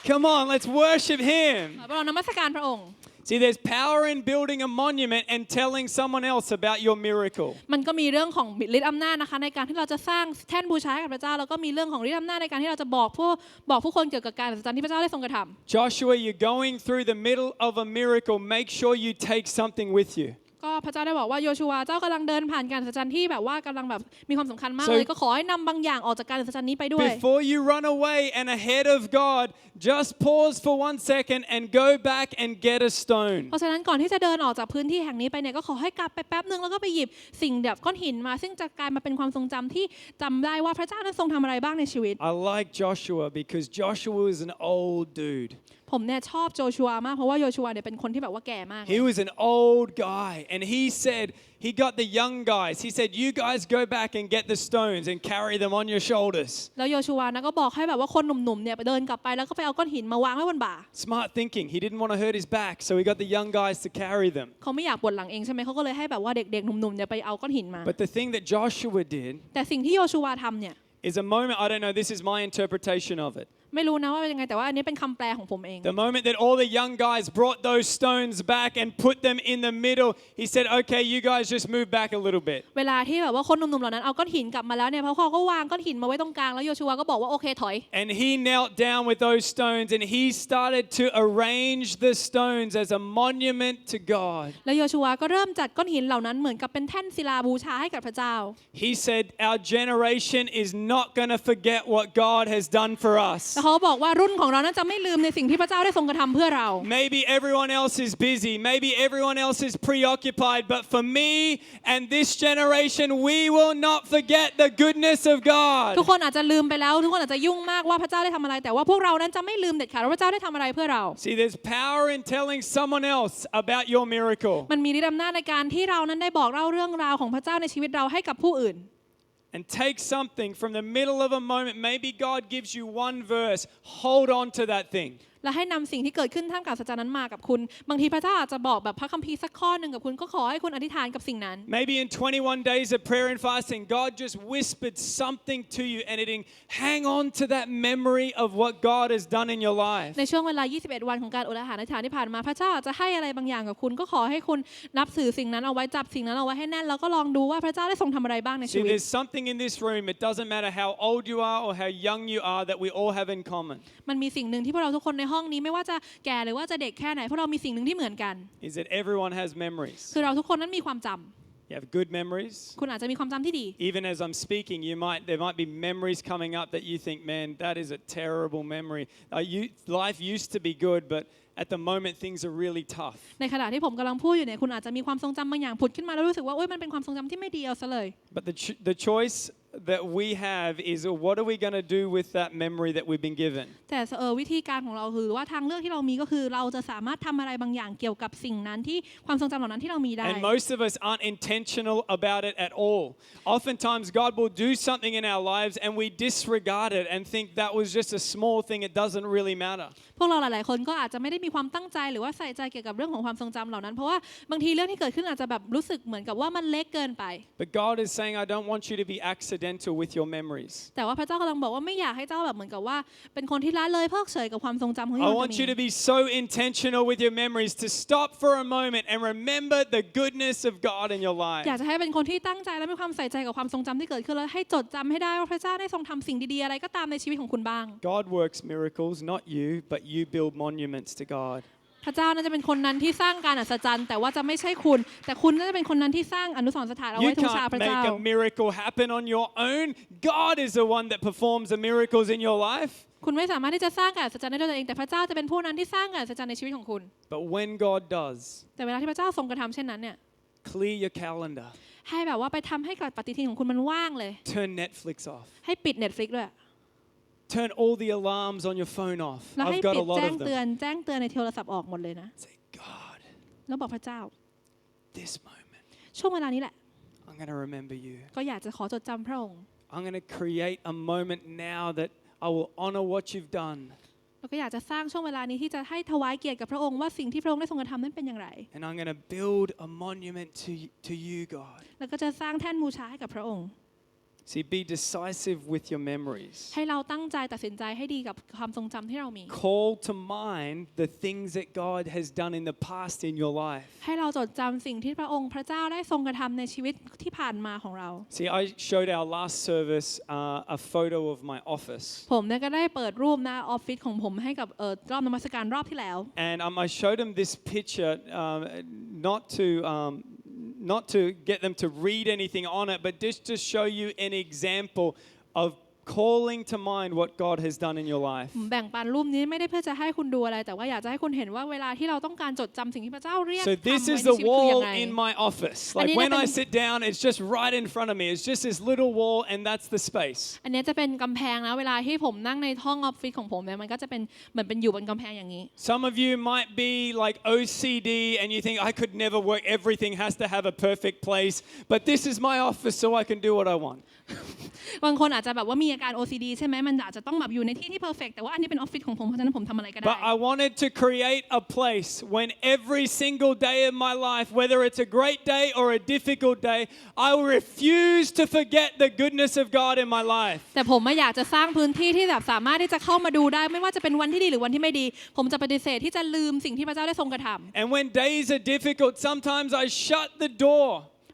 Come on, let's worship him. เรานมัสการพระองค์ See, there's power in building a monument and telling someone else about your miracle. มันก็มีเรื่องของฤทธิ์อำนาจนะคะในการที่เราจะสร้างแท่นบูชาให้กับพระเจ้าแล้วก็มีเรื่องของฤทธิ์อำนาจในการที่เราจะบอกผู้คนเกี่ยวกับการอัศจรรย์ที่พระเจ้าได้ทรงกระทำ Joshua, you're going through the middle of a miracle. Make sure you take something with you. ก็พระเจ้าได้บอกว่าโยชูวาเจ้ากำลังเดินผ่านการอัศจรรย์ที่แบบว่ากำลังแบบมีความสำคัญมากเลยก็ขอให้นำบางอย่างออกจากการอัศจรรย์นี้ไปด้วย Before you run away and ahead of God, just pause for 1 second and go back and get a stone. เพราะฉะนั้นก่อนที่จะเดินออกจากพื้นที่แห่งนี้ไปเนี่ยก็ขอให้กลับไปแป๊บนึงแล้วก็ไปหยิบสิ่งแบบก้อนหินมาซึ่งจะกลายมาเป็นความทรงจำที่จำได้ว่าพระเจ้านั้นทรงทำอะไรบ้างในชีวิต I like Joshua because Joshua is an old dude. ผมเนี่ยชอบโจชัวมากเพราะว่าโยชัวเนี่ยเป็นคนที่แบบว่าแก่มาก He was an old guy and he said, he got the young guys. He said, you guys go back and get the stones and carry them on your shoulders. แล้วโยชัวนะก็บอกให้แบบว่าคนหนุ่มๆเนี่ยไปเดินกลับไปแล้วก็ไปเอาก้อนหินมาวางไว้บนบ่า Smart thinking. He didn't want to hurt his back, so he got the young guys to carry them. เขาไม่อยากปวดหลังเองใช่ไหมเขาก็เลยให้แบบว่าเด็กๆหนุ่มๆเนี่ยไปเอาก้อนหินมา But the thing that Joshua did แต่สิ่งที่โยชัวทำเนี่ย is a moment, I don't know, this is my interpretation of it. ไม่รู้นะว่าเป็นยังไงแต่ว่าอันนี้เป็นคำแปลของผมเอง The moment that all the young guys brought those stones back and put them in the middle, he said, okay, you guys just move back a little bit. เวลาที่แบบว่าคนหนุ่มๆเหล่านั้นเอาก้อนหินกลับมาแล้วเนี่ยเขาก็วางก้อนหินมาไว้ตรงกลางแล้วโยชัวก็บอกว่าโอเคถอย And he knelt down with those stones and he started to arrange the stones as a monument to God. แล้วโยชัวก็เริ่มจัดก้อนหินเหล่านั้นเหมือนกับเป็นแท่นศิลาบูชาให้กับพระเจ้า He said, our generation is not going to forget what God has done for us. แล้วเขาบอกว่ารุ่นของเรานั้นจะไม่ลืมในสิ่งที่พระเจ้าได้ทรงกระทำเพื่อเรา Maybe everyone else is busy. Maybe everyone else is preoccupied. But for me and this generation, we will not forget the goodness of God. ทุกคนอาจจะลืมไปแล้วทุกคนอาจจะยุ่งมากว่าพระเจ้าได้ทำอะไรแต่ว่าพวกเรานั้นจะไม่ลืมเด็ดขาดว่าพระเจ้าได้ทำอะไรเพื่อเรา See, there's power in telling someone else about your miracle. มันมีฤทธิ์อำนาจในการที่เรานั้นได้บอกเล่าเรื่องราวของพระเจ้าในชีวิตเราให้กับผู้อื่น And take something from the middle of a moment. Maybe God gives you one verse. Hold on to that thing. และให้นำสิ่งที่เกิดขึ้นท่ามกลางสัจจานั้นมากับคุณบางทีพระเจ้าอาจจะบอกแบบพระคัมภีร์สักข้อหนึ่งกับคุณก็ขอให้คุณอธิษฐานกับสิ่งนั้น Maybe in 21 days of prayer and fasting, God just whispered something to you and hang on to that memory of what God has done in your life. ในช่วงเวลา 21 วันของการอดอาหารอธิษฐานที่ผ่านมาพระเจ้าอาจจะให้อะไรบางอย่างกับคุณก็ขอให้คุณนับถือสิ่งนั้นเอาไว้จับสิ่งนั้นเอาไว้ให้แน่นแล้วก็ลองดูว่าพระเจ้าได้ทรงทำอะไรบ้างในชี See, วิต there's something in this room. It doesn't matter how old you are or how young you are that we all have in common. มันมีสิ่งหนึ่งที่พวกเราทุกคนในห้องนี้ไม่ว่าจะแก่หรือว่าจะเด็กแค่ไหนพวกเรามีสิ่งหนึ่งที่เหมือนกัน Is that everyone has memories. คือเราทุกคนนั้นมีความจำ You have good memories. คุณอาจจะมีความจำที่ดี Even as I'm speaking, there might be memories coming up that you think, man, that is a terrible memory. Life used to be good, but at the moment things are really tough. ในขณะที่ผมกำลังพูดอยู่เนี่ยคุณอาจจะมีความทรงจำบางอย่างผุดขึ้นมาแล้วรู้สึกว่าโอ๊ยมันเป็นความทรงจำที่ไม่ดีเอาซะเลย But the choice that we have is what are we going to do with that memory that we've been given? แต่วิธีการของเราคือว่าทางเลือกที่เรามีก็คือเราจะสามารถทำอะไรบางอย่างเกี่ยวกับสิ่งนั้นที่ความทรงจำเหล่านั้นที่เรามีได้ And most of us aren't intentional about it at all. Oftentimes God will do something in our lives and we disregard it and think that was just a small thing, it doesn't really matter. พวกเราหลายๆคนก็อาจจะไม่ได้มีความตั้งใจหรือว่าใส่ใจเกี่ยวกับเรื่องของความทรงจำเหล่านั้นเพราะว่าบางทีเรื่องที่เกิดขึ้นอาจจะแบบรู้สึกเหมือนกับว่ามันเล็กเกินไป But God is saying, I don't want you to be accidental with your memories. แต่ว่าพระเจ้ากำลังบอกว่าไม่อยากให้เจ้าแบบเหมือนกับว่าเป็นคนที่ละเลยเพิกเฉยกับความทรงจำของที่ I เรา want จะ you มี to be so intentional with your memories to stop for a moment and remember the goodness of God in your life. อยากจะให้เป็นคนที่ตั้งใจและมีความใส่ใจกับความทรงจำที่เกิดขึ้นแล้วให้จดจำให้ได้ว่าพระเจ้าได้ทรงทำสิ่งดีๆอะไรก็ตามในชีวิตของคุณบ้าง God works miracles, not you, but you build monuments to God. พระเจ้าน่าจะเป็นคนนั้นที่สร้างการอัศจรรย์แต่ว่าจะไม่ใช่คุณแต่คุณน่าจะเป็นคนนั้นที่สร้างอนุสรณ์สถานเอา You ไว้ทูลชา can't พระเจ้า make a miracle happen on your own. God is the one that performs the miracles in your life. คุณไม่สามารถที่จะสร้างการอัศจรรย์ได้ด้วยตัวเองแต่พระเจ้าจะเป็นผู้นั้นที่สร้างการอัศจรรย์ในชีวิตของคุณ But when God does, แต่เวลาที่พระเจ้าทรงกระทำเช่นนั้นเนี่ย clear your calendar. ให้แบบว่าไปทำให้กับปฏิทินของคุณมันว่างเลย Turn Netflix off. ให้ปิด Netflix ด้วย turn all the alarms on your phone off. แล้วให้ I've got ปิ a ด lot แจ้ง of เตือน them. แจ้งเตือนในโทรศัพท์ออกหมดเลยนะ Say, God, แล้วบอกพระเจ้า this moment, ช่วงเวลานี้แหละ I'm going to remember you. ก็อยากจะขอจดจำพระองค์ I'm going to create a moment now that I will honor what you've done. แล้วก็อยากจะสร้างช่วงเวลานี้ที่จะให้ถวายเกียรติกับพระองค์ว่าสิ่งที่พระองค์ได้ทรงกระทำนั้นเป็นอย่างไร And I'm going to build a monument to you, God. แล้วก็จะสร้างแท่นบูชาให้กับพระองค์ See, be decisive with your memories. ให้เราตั้งใจตัดสินใจให้ดีกับความทรงจำที่เรามี Call to mind the things that God has done in the past in your life. ให้เราจดจำสิ่งที่พระองค์พระเจ้าได้ทรงกระทำในชีวิตที่ผ่านมาของเรา See, I showed our last service a photo of my office. ผมเนี่ยก็ได้เปิดรูปหน้าออฟฟิศของผมให้กับรอบนมัสการรอบที่แล้ว And I showed them this picture not to get them to read anything on it, but just to show you an example of calling to mind what God has done in your life. แบ่งปันรูปนี้ไม่ได้เพื่อจะให้คุณดูอะไรแต่ว่าอยากจะให้คุณเห็นว่าเวลาที่เราต้องการจดจำสิ่งที่พระเจ้าเรียก So ทำไว้ this ใน is ชี the วิตคือยั wall งไง in my office. Like when I sit down, it's just right in front of me. It's just this little wall, and that's the space. อันนี้จะเป็นกำแพงนะเวลาที่ผมนั่งในห้องออฟฟิศของผมเนี่ยมันก็จะเป็นเหมือนเป็นอยู่บนกำแพงอย่างนี้ Some of you might be like OCD, and you think I could never work. Everything has to have a perfect place. But this is my office, so I can do what I want. บางคนอาจจะแบบว่ามีอาการ OCD ใช่ไหมมันอาจจะต้องแบบอยู่ในที่ที่เพอร์เฟกต์แต่ว่าอันนี้เป็นออฟฟิศของผมเพราะฉะนั้นผมทำอะไรก็ได้ But I wanted to create a place when every single day of my life, whether it's a great day or a difficult day, I will refuse to forget the goodness of God in my life. แต่ผมไม่อยากจะสร้างพื้นที่ที่แบบสามารถที่จะเข้ามาดูได้ไม่ว่าจะเป็นวันที่ดีหรือวันที่ไม่ดีผมจะปฏิเสธที่จะลืมสิ่งที่พระเจ้าได้ทรงกระทำ And when days are difficult, sometimes I shut the door.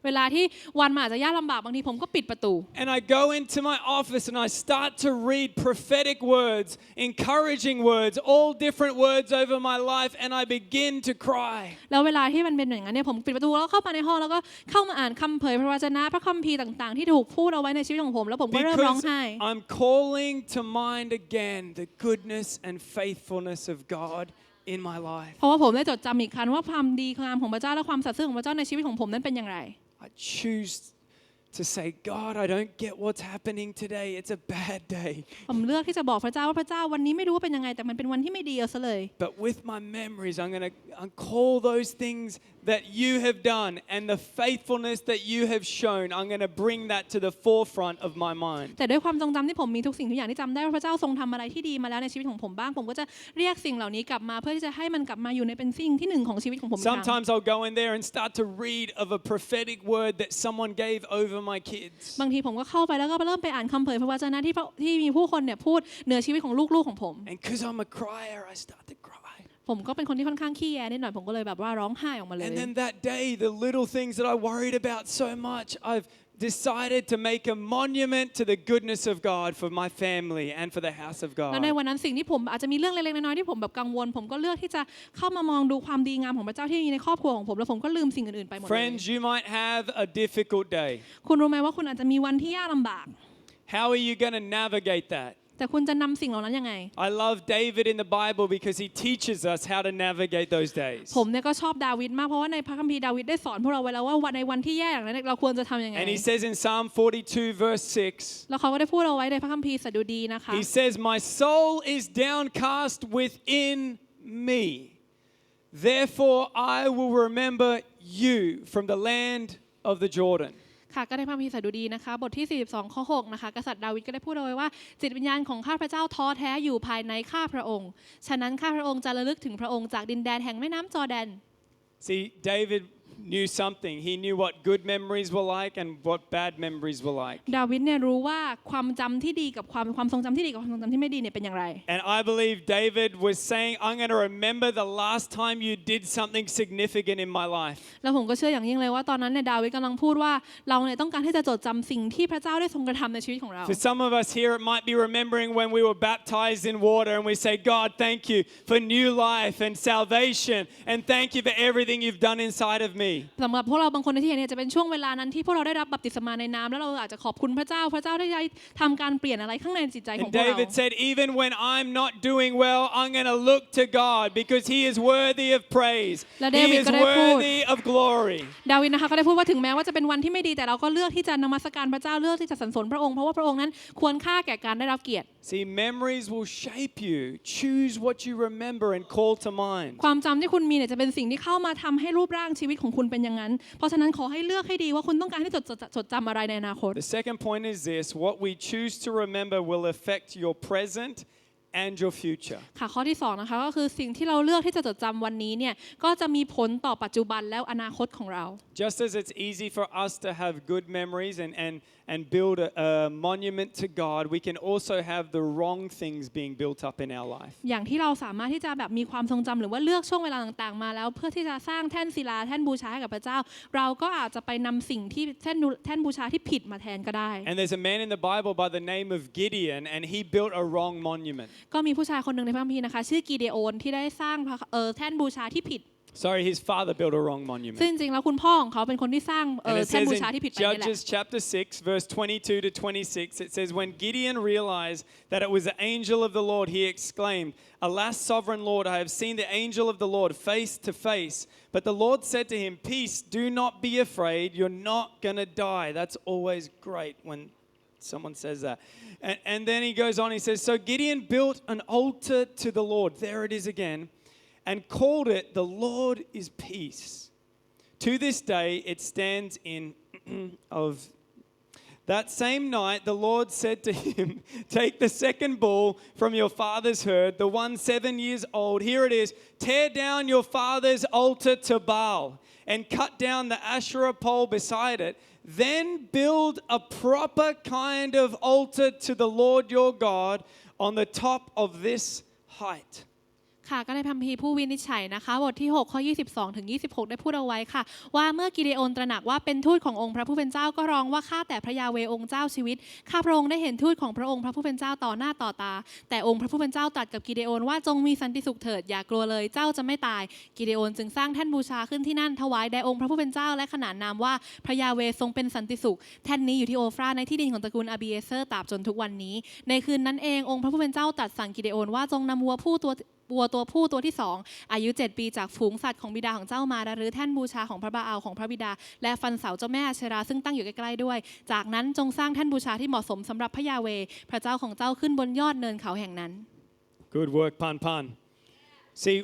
เวลาที่วันมันอาจจะยากลำบากบางทีผมก็ปิดประตู And I go into my office and I start to read prophetic words, encouraging words, all different words over my life, and I begin to cry. แล้วเวลาที่มันเป็นอย่างนั้นเนี่ยผมปิดประตูแล้วเข้ามาในห้องแล้วก็เข้ามาอ่านคำเผยพระวจนะพระคัมภีร์ต่างๆที่ถูกพูดเอาไว้ในชีวิตของผมแล้วผมก็เริ่มร้อง Because ไห้ I'm calling to mind again the goodness and faithfulness of God in my life. เพราะว่าผมได้จดจำอีกครั้งว่าความดีงามของพระเจ้าและความสัตย์ซื่อของพระเจ้าในชีวิตของผมนั้นเป็นอย่างไร I choose to say, God, I don't get what's happening today. It's a bad day. ผมเลือกที่จะบอกพระเจ้าว่าพระเจ้าวันนี้ไม่รู้ว่าเป็นยังไงแต่มันเป็นวันที่ไม่ดีเอาซะเลย But with my memories, I'm going to call those things that you have done and the faithfulness that you have shown. I'm going to bring that to the forefront of my mind. แต่ด้วยความทรงจำที่ผมมีทุกสิ่งทุกอย่างที่จำได้ว่าพระเจ้าทรงทำอะไรที่ดีมาแล้วในชีวิตของผมบ้างผมก็จะเรียกสิ่งเหล่านี้กลับมาเพื่อที่จะให้มันกลับมาอยู่ในเป็นสิ่งที่หนึ่งของชีวิตของผมอีกครั้ง Sometimes I'll go in there and start to read of a prophetic word that someone gave over my kids. บางทีผมก็เข้าไปแล้วก็เริ่มไปอ่านคำเผยพระวจนะที่มีผู้คนเนี่ยพูดเหนือชีวิตของลูกๆของผม And because I'm a crier, I start to cry. ผมก็เป็นคนที่ค่อนข้างขี้แยนิดหน่อยผมก็เลยแบบว่าร้องไห้ออกมาเลย And then that day, the little things that I worried about so much, I've decided to make a monument to the goodness of God for my family and for the house of แล้วใน God. วันนั้นสิ่งที่ผมอาจจะมีเรื่องเล็กๆน้อยๆที่ผมแบบกังวลผมก็เลือกที่จะเข้ามามองดูความดีงามของพระเจ้าที่มีในครอบครัวของผมแล้วผมก็ลืมสิ่งอื่นๆไปหมดเลย Friends, you might have a difficult day. คุณรู้ไหมว่าคุณอาจจะมีวันที่ยากลำบาก How are you going to navigate that? แต่คุณจะนำสิ่งเหล่านั้นยังไง I love David in the Bible because he teaches us how to navigate those days. ผมเนี่ยก็ชอบดาวิดมากเพราะว่าในพระคัมภีร์ดาวิดได้สอนพวกเราไว้แล้วว่าในวันที่แย่อย่างนั้นเราควรจะทำยังไง And he says in Psalm 42 verse 6, แล้วเขาก็ได้พูดเอาไว้ในพระคัมภีร์สดุดีนะคะ he says, "My soul is downcast within me. Therefore I will remember you from the land of the Jordan." ค่ะก็ในพระคัมภีร์สดุดีนะคะบทที่42ข้อ6นะคะกษัตริย์ดาวิดก็ได้พูดเอาไว้ว่าจิตวิญญาณของข้าพระเจ้าท้อแท้อยู่ภายในข้าพระองค์ฉะนั้นข้าพระองค์จะระลึกถึงพระองค์จากดินแดนแห่งแม่น้ำจอร์แดน See, David knew something. He knew what good memories were like and what bad memories were like. ดาวิดเนี่ยรู้ว่าความจำที่ดีกับความทรงจำที่ดีกับความทรงจำที่ไม่ดีเนี่ยเป็นอย่างไร And I believe David was saying, I'm going to remember the last time you did something significant in my life. แล้วผมก็เชื่ออย่างยิ่งเลยว่าตอนนั้นเนี่ยดาวิดกำลังพูดว่าเราเนี่ยต้องการที่จะจดจำสิ่งที่พระเจ้าได้ทรงกระทำในชีวิตของเรา For some of us here, it might be remembering when we were baptized in water and we say, God, thank you for new life and salvation and thank you for everything you've done inside of me. be. สำหรับพวกเราบางคนในที่เห็นเนี่ยจะเป็นช่วงเวลานั้นที่พวกเราได้รับบัพติศมาในน้ำแล้วเราอาจจะขอบคุณพระเจ้าได้ทำการเปลี่ยนอะไรข้างในจิตใจของ And พวกเรา David said, even when I'm not doing well, I'm going to look to God because He is worthy of praise. และ He เดวิด is ก็ได้พูด worthy of glory. ดาวิดนะคะก็ได้พูดว่าถึงแม้ว่าจะเป็นวันที่ไม่ดีแต่เราก็เลือกที่จะนมัสการพระเจ้าเลือกที่จะสรรเสริญพระองค์เพราะว่าพระองค์นั้นควรค่าแก่การได้รับเกียรติ See, memories will shape you. Choose what you remember and call to mind. ความจำที่คุณมีเนี่ยจะเป็นสิ่งที่เข้ามาทำให้รูปร่างชีวิตของคุณเป็นอย่างนั้นเพราะฉะนั้นขอให้เลือกให้ดีว่าคุณต้องการที่จดจำอะไรในอนาคต The second point is this: what we choose to remember will affect your present and your future. ค่ะข้อที่2นะคะก็คือสิ่งที่เราเลือกที่จะจดจำวันนี้เนี่ยก็จะมีผลต่อปัจจุบันและอนาคตของเรา Just as it's easy for us to have good memories and build a monument to God, we can also have the wrong things being built up in our life. อย่างที่เราสามารถที่จะแบบมีความทรงจำหรือว่าเลือกช่วงเวลาต่างๆมาแล้วเพื่อที่จะสร้างแท่นศิลาแท่นบูชาให้กับพระเจ้าเราก็อาจจะไปนำสิ่งที่แท่นบูชาที่ผิดมาแทนก็ได้ And there's a man in the Bible by the name of Gideon, and he built a wrong monument. ก็มีผู้ชายคนหนึ่งในพระคัมภีร์นะคะชื่อกีเดโอนที่ได้สร้างแท่นบูชาที่ผิด Sorry, his father built a wrong monument. ซึ่งจริงๆแล้วคุณพ่อของเขาเป็นคนที่สร้าง And it แท่น says บู in ชาที่ผิดไปนี่แหละ Judges chapter 6, verse 22 to 26, it says, when Gideon realized that it was the angel of the Lord, he exclaimed, Alas, sovereign Lord, I have seen the angel of the Lord face to face. But the Lord said to him, Peace, do not be afraid. You're not going to die. That's always great when someone says that. And then he goes on, he says, So Gideon built an altar to the Lord. There it is again. And called it, The Lord is Peace. To this day, it stands in of. That same night, the Lord said to him, Take the second bull from your father's herd, the one 7 years old. Here it is. Tear down your father's altar to Baal and cut down the Asherah pole beside it. Then build a proper kind of altar to the Lord your God on the top of this height. ค่ะก็ในพระคัมภีร์ผู้วินิจฉัยนะคะบทที่6ข้อ22ถึง26ได้พูดเอาไว้ค่ะว่าเมื่อกิเดโอนตระหนักว่าเป็นทูตขององค์พระผู้เป็นเจ้าก็ร้องว่าข้าแต่พระยาเวห์องค์เจ้าชีวิตข้าพระองค์ได้เห็นทูตของพระองค์พระผู้เป็นเจ้าต่อหน้าต่อตาแต่องค์พระผู้เป็นเจ้าตรัสกับกิเดโอนว่าจงมีสันติสุขเถิดอย่ากลัวเลยเจ้าจะไม่ตายกิเดโอนจึงสร้างแท่นบูชาขึ้นที่นั่นถวายแด่องค์พระผู้เป็นเจ้าและขนานนามว่าพระยาเวห์ทรงเป็นสันติสุขแท่นนี้อยู่ที่โอฟราในที่ดินของตระกูลอาบีเอเซอร์ตราบจนทุกวันนี้ในคืนนั้นเององค์พระผู้เป็นเจ้าตรัสสั่งกิเดโอนว่าจงนำวัวตัวผู้ตัวที่2อายุ7 ปีจากฝูงสัตว์ของบิดาของเจ้ามาหรือแท่นบูชาของพระบาอัลของพระบิดาและฟันเสาเจ้าแม่อาเชราซึ่งตั้งอยู่ใกล้ๆด้วยจากนั้นจงสร้างแท่นบูชาที่เหมาะสมสำหรับพระยาเวห์พระเจ้าของเจ้าขึ้นบนยอดเนินเขาแห่งนั้น Good work, Pan. See,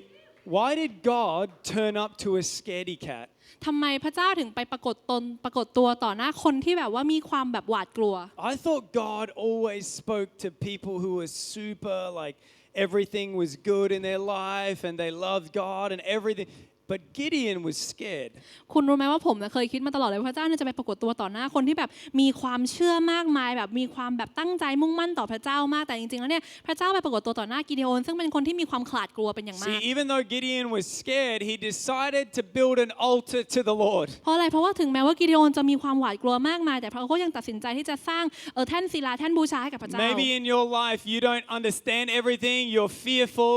why did God turn up to a scaredy cat? ทำไมพระเจ้าถึงไปปรากฏตัวต่อหน้าคนที่แบบว่ามีความแบบหวาดกลัว I thought God always spoke to people who were super like everything was good in their life and they loved God and everything. But Gideon was scared. คุณรู้ไหมว่าผมเคยคิดมาตลอดเลยว่าพระเจ้าจะไปปรากฏตัวต่อหน้าคนที่แบบมีความเชื่อมากมายแบบมีความแบบตั้งใจมุ่งมั่นต่อพระเจ้ามากแต่จริงๆแล้วเนี่ยพระเจ้าไปปรากฏตัวต่อหน้ากิเดโอนซึ่งเป็นคนที่มีความขลาดกลัวเป็นอย่างมาก See, even though Gideon was scared, he decided to build an altar to the Lord. เพราะอะไรเพราะว่าถึงแม้ว่ากิเดโอนจะมีความหวาดกลัวมากมายแต่เขาก็ยังตัดสินใจที่จะสร้างแท่นศิลาแท่นบูชาให้กับพระเจ้า Maybe in your life you don't understand everything, you're fearful,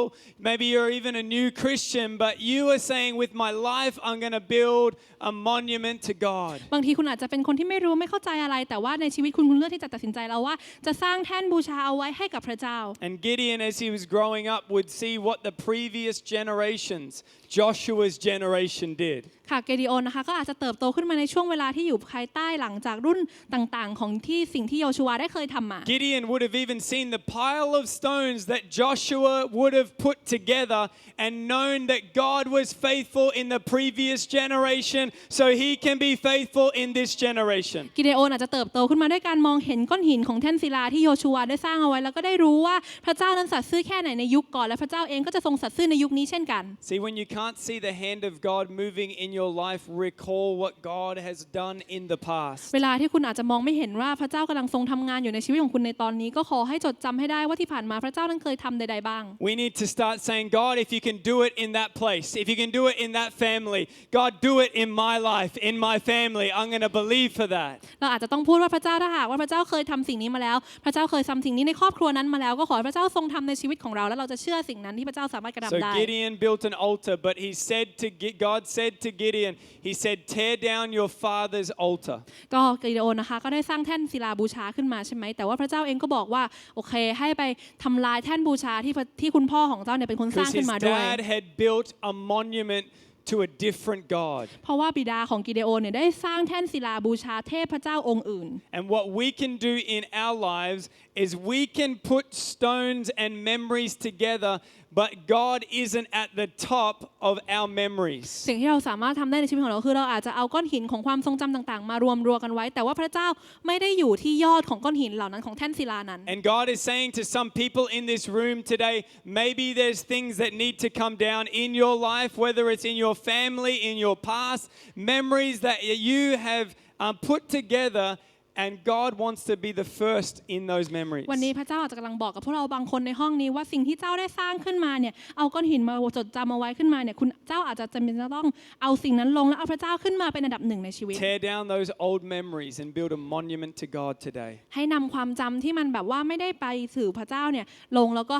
maybe you're even a new Christian, but you are saying with my life I'm going to build a monument to God. บางทีคุณอาจจะเป็นคนที่ไม่รู้ไม่เข้าใจอะไรแต่ว่าในชีวิตคุณเลือกที่จะตัดสินใจแล้วว่าจะสร้างแท่นบูชาเอาไว้ให้กับพระเจ้า And Gideon as he was growing up would see what the previous generations, Joshua's generation did. ค่ะเกดิโอนนะคะก็อาจจะเติบโตขึ้นมาในช่วงเวลาที่อยู่ภายใต้หลังจากรุ่นต่างๆของที่สิ่งที่โยชูวาได้เคยทำมา Gideon would have even seen the pile of stones that Joshua would have put together and known that God was faithful in the previous generation so he can be faithful in this generation. กิเดโอนอาจจะเติบโตขึ้นมาด้วยการมองเห็นก้อนหินของแท่นศิลาที่โยชูวาได้สร้างเอาไว้แล้วก็ได้รู้ว่าพระเจ้านั้นสัตย์ซื่อแค่ไหนในยุคก่อนและพระเจ้าเองก็จะทรงสัตย์ซื่อในยุคนี้เช่นกัน See, when you can't see the hand of God moving in your life, recall what God has done in the past. เวลาที่คุณอาจจะมองไม่เห็นว่าพระเจ้ากำลังทรงทำงานอยู่ในชีวิตของคุณในตอนนี้ก็ขอให้จดจำให้ได้ว่าที่ผ่านมาพระเจ้านั้นเคยทำใดๆบ้าง We need to start saying, God, if you can do it in that place, if you can do it in that family, God, do it in my life, in my family. I'm going to believe for that. เราอาจจะต้องพูดว่าพระเจ้าถ้าหากว่าพระเจ้าเคยทำสิ่งนี้มาแล้วพระเจ้าเคยทำสิ่งนี้ในครอบครัวนั้นมาแล้วก็ขอให้พระเจ้าทรงทำในชีวิตของเราแล้วเราจะเชื่อสิ่งนั้นที่พระเจ้าสามารถกระทำ So ได้ Gideon built an altar, but God said to Gideon, he said, tear down your father's altar. ก็กิเดโอนนะคะก็ได้สร้างแท่นศิลาบูชาขึ้นมาใช่ไหมแต่ว่าพระเจ้าเองก็บอกว่าโอเคให้ไปทำลายแท่นบูชาที่คุณพ่อของเจ้าเนี่ยเป็นคนสร้าง Because ขึ้ his นมาด้วย dad had built a monument to a different God. เพราะว่าบิดาของกิเดโอนเนี่ยได้สร้างแท่นศิลาบูชาเทพเจ้าองค์อื่น And what we can do in our lives is we can put stones and memories together, but God isn't at the top of our memories. สิ่งที่เราสามารถทำได้ในชีวิตของเราคือเราอาจจะเอาก้อนหินของความทรงจำต่างๆมารวมกันไว้แต่ว่าพระเจ้าไม่ได้อยู่ที่ยอดของก้อนหินเหล่านั้นของแท่นศิลานั้น And God is saying to some people in this room today, maybe there's things that need to come down in your life, whether it's in your family, in your past, memories that you have put together, and God wants to be the first in those memories. วันนี้พระเจ้าอาจจะกำลังบอกกับพวกเราบางคนในห้องนี้ว่าสิ่งที่เจ้าได้สร้างขึ้นมาเนี่ยเอาก้อนหินมาจดจำเอาไว้ขึ้นมาเนี่ยคุณเจ้าอาจจะจำเป็นจะต้องเอาสิ่งนั้นลงแล้วเอาพระเจ้าขึ้นมาเป็นอันดับหนึ่งในชีวิต Tear down those old memories and build a monument to God today. ให้นำความจำที่มันแบบว่าไม่ได้ไปสู่พระเจ้าเนี่ยลงแล้วก็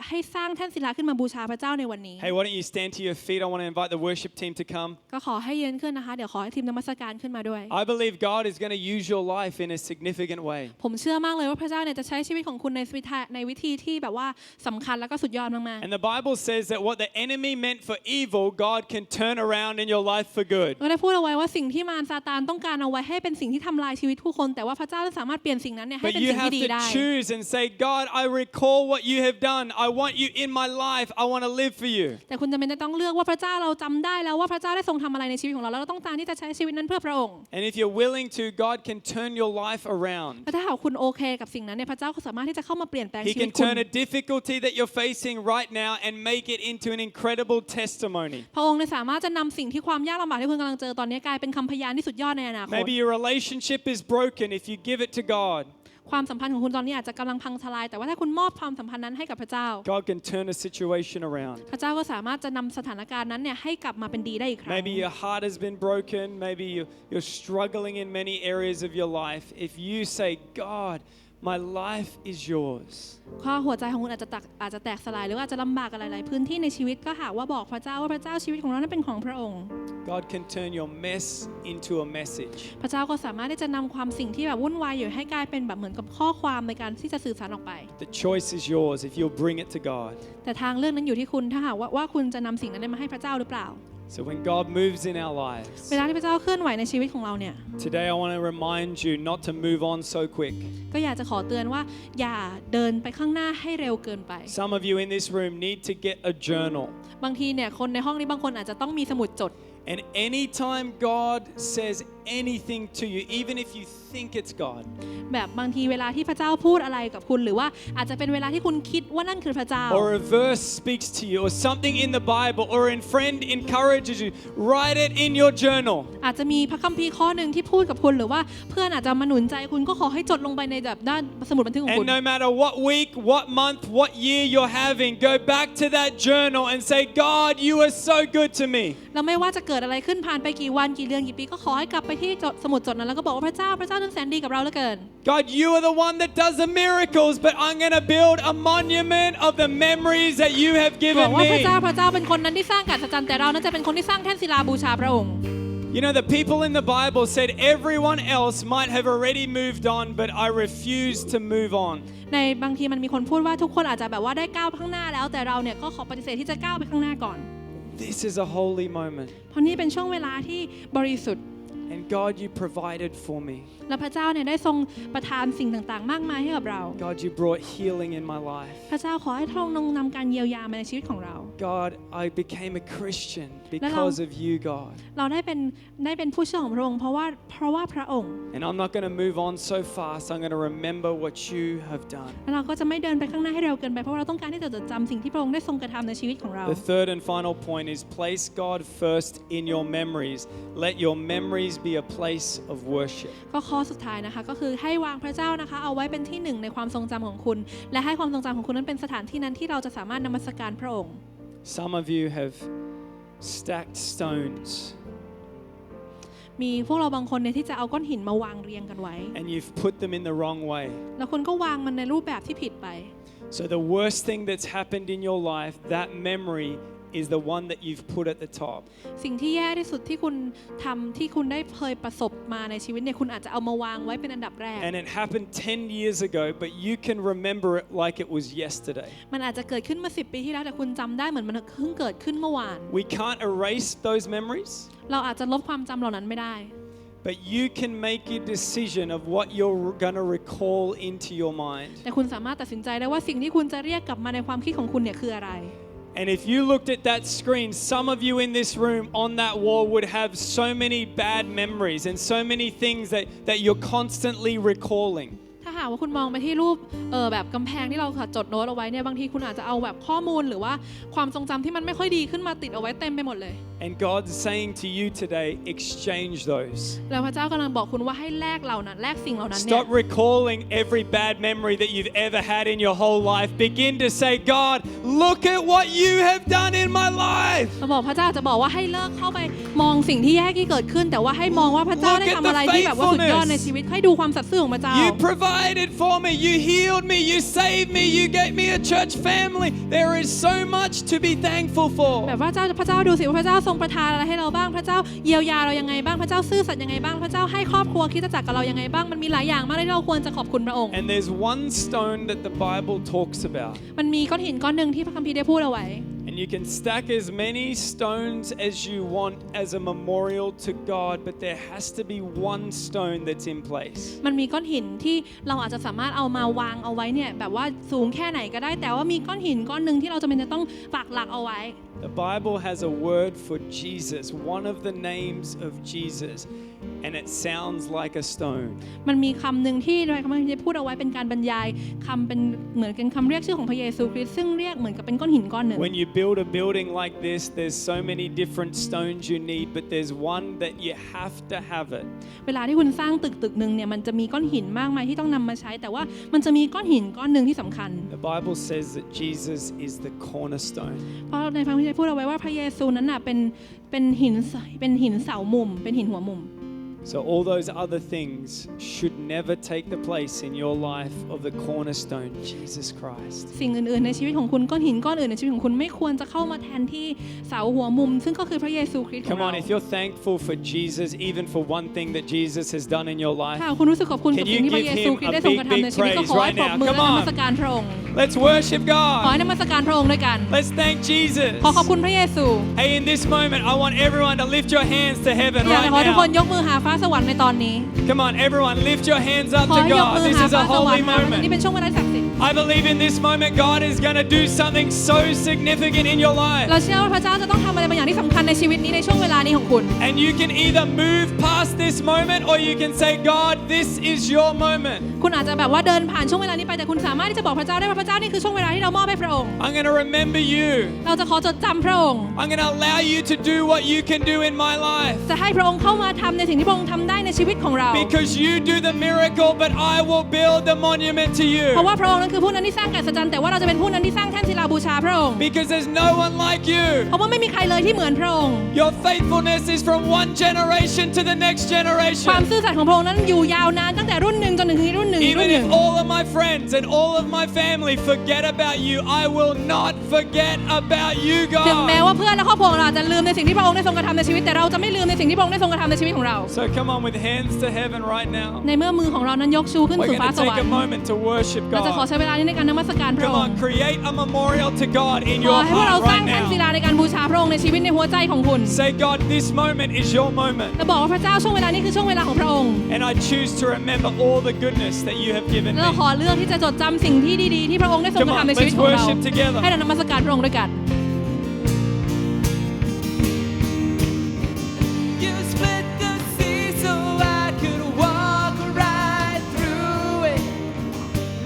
ให้สร้างแท่นศิลาขึ้นมาบูชาพระเจ้าในวันนี้ Hey, why don't you stand to your feet? I want to invite the worship team to come. ก็ขอให้ยืนขึ้นนะคะเดี๋ยวขอให้ทีมนมัสการขึ้นมาด้วย I believe God is going to use your life in a significant way. ผมเชื่อมากเลยว่าพระเจ้าเนี่ยจะใช้ชีวิตของคุณในวิธีที่แบบว่าสำคัญแล้วก็สุดยอดมาก And the Bible says that what the enemy meant for evil, God can turn around in your life for good. ๆก็ได้พูดเอาไว้ว่าสิ่งที่มารซาตานต้องการเอาไว้ให้เป็นสิ่งที่ทำลายชีวิตผู้คนแต่ว่าพระเจ้าสามารถเปลี่ยนสิ่งนั้นเนี่ยให้ But เป็น you สิ่ง have ที่ดี to ได้ choose and say, God, I recall what you have done. I want you in my life. I want to live for you. แต่คุณจำเป็นจะต้องเลือกว่าพระเจ้าเราจำได้แล้วว่าพระเจ้าได้ทรงทำอะไรในชีวิตของเราแล้วเราต้องการที่จะใช้ชีวิตนั้นเพื่อพระองค์ And if you're willing to, God can turn your life around. และถ้าหากคุณโอเคกับสิ่งนั้นเนี่ยพระเจ้าก็สามารถที่จะเข้ามาเปลี่ยนแปลง He ชีวิ can ตคุณ turn a difficulty that you're facing right now and make it into an incredible testimony. พระองค์เนี่ยสามารถจะนำสิ่งที่ความยากลำบากที่คุณกำลังเจอตอนนี้กลายเป็นคำพยานที่สุดยอดในอนาคต Maybe your relationship is broken if you give it to God. ความสัมพันธ์ของคุณตอนนี้อาจจะกำลังพังทลายแต่ว่าถ้าคุณมอบความสัมพันธ์นั้นให้กับพระเจ้า God can turn a situation around. พระเจ้าก็สามารถจะนำสถานการณ์นั้นเนี่ยให้กลับมาเป็นดีได้อีกครั้ง Maybe your heart has been broken. Maybe you're struggling in many areas of your life. If you say, God, my life is yours. ข้อหัวใจของคุณอาจจะแตกสลายหรือว่าอาจจะลำบากกับหลายๆพื้นที่ในชีวิตก็หากว่าบอกพระเจ้าว่าพระเจ้าชีวิตของเรานั้นเป็นของพระองค์ God can turn your mess into a message. พระเจ้าก็สามารถที่จะนำความสิ่งที่แบบวุ่นวายอยู่ให้กลายเป็นแบบเหมือนกับข้อความในการที่จะสื่อสารออกไป The choice is yours if you'll bring it to God. แต่ทางเลือกนั้นอยู่ที่คุณถ้าหากว่าคุณจะนำสิ่งนั้นมาให้พระเจ้าหรือเปล่า So when God moves in our lives, เวลาที่พระเจ้าเคลื่อนไหวในชีวิตของเราเนี่ย today I want to remind you not to move on so quick. ก็อยากจะขอเตือนว่าอย่าเดินไปข้างหน้าให้เร็วเกินไป Some of you in this room need to get a journal. บางทีเนี่ยคนในห้องนี้บางคนอาจจะต้องมีสมุดจด And anytime God says anything to you, even if you think it's God, แบบบางทีเวลาที่พระเจ้าพูดอะไรกับคุณหรือว่าอาจจะเป็นเวลาที่คุณคิดว่านั่นคือพระเจ้า or a verse speaks to you, or something in the Bible, or a friend encourages you, write it in your journal. อาจจะมีพระคัมภีร์ข้อหนึ่งที่พูดกับคุณหรือว่าเพื่อนอาจจะมาหนุนใจคุณก็ขอให้จดลงไปในแบบด้านสมุดบันทึกของคุณ And no matter what week, what month, what year you're having, go back to that journal and say, God, you are so good to me. แล้วไม่ว่าจะเกิดอะไรขึ้นผ่านไปกี่วันกี่เดือนกี่ปีก็ขอให้กลับไปที่สมุดจดนั้นแล้วก็บอกว่าพระเจ้านั้นแสนดีกับเราเหลือเกิน God, you are the one that does the miracles, but I'm going to build a monument of the memories that you have บอ given กว่าพระ me. เจ้าเป็นคนนั้นที่สร้างการสัจจันแต่เรานั้นจะเป็นคนที่สร้างแท่นศิลาบูชาพระองค์ You know, the people in the Bible said everyone else might have already moved on, but I refuse to move on. ในบางทีมันมีคนพูดว่าทุกคนอาจจะแบบว่าได้ก้าวข้างหน้าแล้วแต่เราเนี่ยก็ขอปฏิเสธที่จะก้าวไปข้างหน้าก่อน This is a holy moment. เพราะนี่เป็นช่วงเวลาที่บริสุทธิ์ And God, you provided for me. และพระเจ้าเนี่ยได้ทรงประทานสิ่งต่างๆมากมายให้กับเรา God, you brought healing in my life. พระเจ้าขอให้พระองค์นำการเยียวยามาในชีวิตของเรา God, I became a Christian because of you, God. เราได้เป็นผู้เชื่อของพระองค์เพราะว่าพระองค์ And I'm not going to move on so fast. I'm going to remember what you have done. และเราก็จะไม่เดินไปข้างหน้าให้เร็วเกินไปเพราะเราต้องการที่จะจดจำสิ่งที่พระองค์ได้ทรงกระทำในชีวิตของเรา The third and final point is place God first in your memories. Let your memories be a place of worship. ก็ข้อสุดท้ายนะคะก็คือให้วางพระเจ้านะคะเอาไว้เป็นที่หนึ่งในความทรงจำของคุณและให้ความทรงจำของคุณนั้นเป็นสถานที่นั้นที่เราจะสามารถนมัสการพระองค์ Some of you have stacked stones. มีพวกเราบางคนเนี่ยที่จะเอาก้อนหินมาวางเรียงกันไว้ And you've put them in the wrong way. แล้วคุณก็วางมันในรูปแบบที่ผิดไป So the worst thing that's happened in your life, that memory is the one that you've put at the top. สิ่งที่แย่ที่สุดที่คุณทำที่คุณได้เคยประสบมาในชีวิตเนี่ยคุณอาจจะเอามาวางไว้เป็นอันดับแรก And it happened 10 years ago, but you can remember it like it was yesterday. มันอาจจะเกิดขึ้นมา10 ปีที่แล้วแต่คุณจำได้เหมือนมันเพิ่งเกิดขึ้นเมื่อวาน We can't erase those memories, เราอาจจะลบความจำเหล่านั้นไม่ได้ but you can make a decision of what you're going to recall into your mind. แต่คุณสามารถตัดสินใจได้ว่าสิ่งที่คุณจะเรียกกลับมาในความคิดของคุณเนี่ยคืออะไร And if you looked at that screen, some of you in this room on that wall would have so many bad memories and so many things that you're constantly recalling. ถ้าหากว่าคุณมองไปที่รูปแบบกำแพงที่เราจดโน้ตเอาไว้เนี่ยบางทีคุณอาจจะเอาแบบข้อมูลหรือว่าความทรงจำที่มันไม่ค่อยดีขึ้นมาติดเอาไว้เต็มไปหมดเลย And God's saying to you today, exchange those. แล้วพระเจ้ากำลังบอกคุณว่าให้แลกเหล่านั้นแลกสิ่งเหล่านั้นเนี่ย Stop recalling every bad memory that you've ever had in your whole life. Begin to say, God, look at what you have done in my life. เราบอกพระเจ้าจะบอกว่าให้เลิกเข้าไปมองสิ่งที่แย่ที่เกิดขึ้นแต่ว่าให้มองว่าพระเจ้าได้ทำอะไรที่แบบว่าสุดยอดในชีวิตให้ดูความสัตย์ซื่อของพระเจ้า You provided for me, you healed me, you saved me, you gave me a church family. There is so much to be thankful for. แบบว่าพระเจ้าดูสิว่าพระเจ้าทรงประทานอะไรให้เราบ้างพระเจ้าเยียวยาเรายังไงบ้างพระเจ้าซื่อสัตย์ยังไงบ้างพระเจ้าให้ครอบครัวคริสตจักรกับเรายังไงบ้างมันมีหลายอย่างมากที่เราควรจะขอบคุณพระองค์ And there's one stone that the Bible talks about. มันมีก้อนหินก้อนหนึ่งที่พระคัมภีร์ได้พูดเอาไว้ And you can stack as many stones as you want as a memorial to God, but there has to be one stone that's in place. มันมีก้อนหินที่เราอาจจะสามารถเอามาวางเอาไว้เนี่ยแบบว่าสูงแค่ไหนก็ได้แต่ว่ามีก้อนหินก้อนหนึ่งที่เราจำเป็นจะต้องปักหลักเอาไว้ The Bible has a word for Jesus, one of the names of Jesus, and it sounds like a stone. มันมีคำหนึ่งที่พระคัมภีร์พูดเอาไว้เป็นการบรรยายคำเป็นเหมือนเป็นคำเรียกชื่อของพระเยซูคริสต์ซึ่งเรียกเหมือนกับเป็นก้อนหินก้อนหนึ่ง When you build a building like this, there's so many different stones you need, but there's one that you have to have it. เวลาที่คุณสร้างตึกหนึ่งเนี่ยมันจะมีก้อนหินมากมายที่ต้องนำมาใช้แต่ว่ามันจะมีก้อนหินก้อนหนึ่งที่สำคัญ The Bible says that Jesus is the cornerstone. เพราะในพระคัมภีร์พูดเอาไว้ว่าพระเยซูนั้นน่ะเป็นหินเสามุมเป็นหินหัวมุม So all those other things should never take the place in your life of the cornerstone, Jesus Christ. สิ่งอื่นๆในชีวิตของคุณก้อนหินก้อนอื่นในชีวิตของคุณไม่ควรจะเข้ามาแทนที่เสาหัวมุมซึ่งก็คือพระเยซูคริสต์ของ Come เรา on, if you're thankful for Jesus, even for one thing that Jesus has done in your life, ถ้าคุณรู้สึกขอบคุณกับสิ่งที่พระเยซูคริสต์ได้ทรงกระทำในชีวิตก็ขอให้ปรบมือและนมัสการพระองค์ let's worship ขอให้ God. นมัสการพระองค์ด้วยกัน Let's thank Jesus. ขอขอบคุณพระเยซู Hey, in this moment, I want everyone to lift your hands to heaven อยาก right ขอทุกคน now. ยกมือหาฟ้าสวรรค์ในตอนนี้ Come on, everyone, lift your hands up ขอ to ให้ยก God. มือ This หา is ฟ้า a สวรร holy ค์ค่ะนี่ moment. เป็นช่วงเวลาศักดิ์สิทธิ์ I believe in this moment, God is going to do something so significant in your เรา life. เชื่อว่าพระเจ้าจะต้องทำอะไรบางอย่างที่สำคัญในชีวิตนี้ในช่วงเวลานี้ของคุณ And you can either move past this moment or you can say, God, this is your moment. คุณอาจจะแบบว่าเดินผ่านช่วงเวลานี้ไปแต่คุณสามารถที่จะบอกพระเจ้าได้ว่าพระเจ้านี่คือช่วงเวลาที่เรามอบให้พระองค์ I'm going to remember you. เราจะขอจดจำพระองค์ I'm going to allow you to do what you can do in my life. จะให้พระองค์เข้ามาทำในสิ่งที่พระองค์ทำได้ในชีวิตของเรา Because you do the miracle, but I will build the monument to เพราะ you. ว่าพระองค์นั้นคือผู้นั้นที่สร้างการอัศจรรย์แต่ว่าเราจะเป็นผู้นั้นที่สร้างแท่นศิลาบูชาพระองค์ Because there's no one like you. เพราะว่าไม่มีใครเลยที่เหมือนพระองค์ Your faithfulness is from one generation to the next ความ generation. ซื่อสัตย์ของพระองค์นั้นอยู่ยาวนานตั้งแต่รุ่นหนึ่งจนถึงรุ่นหนึ่ง Even if all of my friends and all of my family forget about you, I will not forget about you, ถึงแม้ God. ว่าเพื่อนและครอบครัวของเราจะลืมในสิ่งที่พระองค์ได้ทรงกระทำในชีวิตแต่เราจะไม่ลืมในสิ่งที่พระองค์ได้ทรงกระทำในชีวิตของเรา So come on with hands to heaven right now. ในเมื่อมือของเรานั้นยกชูขึ้น We're สู่ going ฟ้า to สวร take ร a ค์ moment to worship เราจะขอ God. ใช้เวลานี้ในการนมัสการพระ Come องค์ on, create a memorial to God in ขอ your ให้พวกเรา heart สร้าง right แท่นศิ now. ลาในการบูชาพระองค์ในชีวิตในหัวใจของคุณ Say, God, this moment is your moment. และบอกว่าพระเจ้าช่วงเวลานี้คือช่วงเวลาของพระองค์ And I choose to remember all the goodness that you have given และเรา me. ขอเลือกที่จะจดจำสิ่งที่ดีๆที่พระองค์ได้ทรงกระทำในชีวิตของเรา Come on, let's worship together. ให้เรานมัสการพระองค์ด้วยกัน You split the sea so I could walk right through it.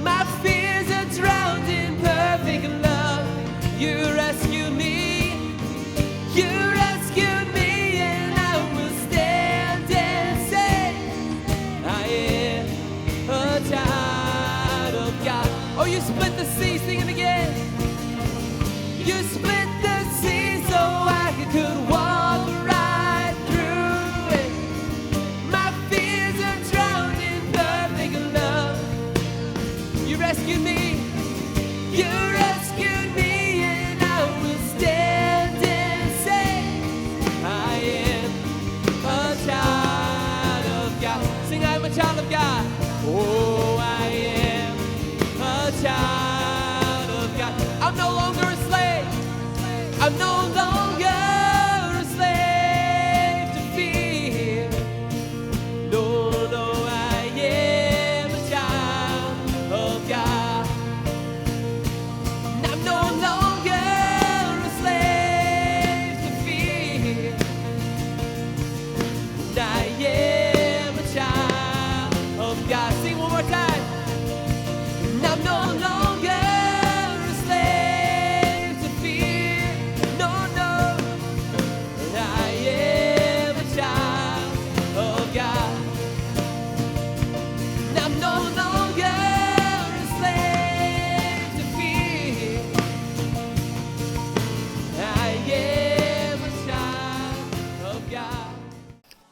My fears are drowned in perfect love. You rescued me. You rescued me, and I will stand and say, I am a child of God. Oh, you split the sea, sing it again. You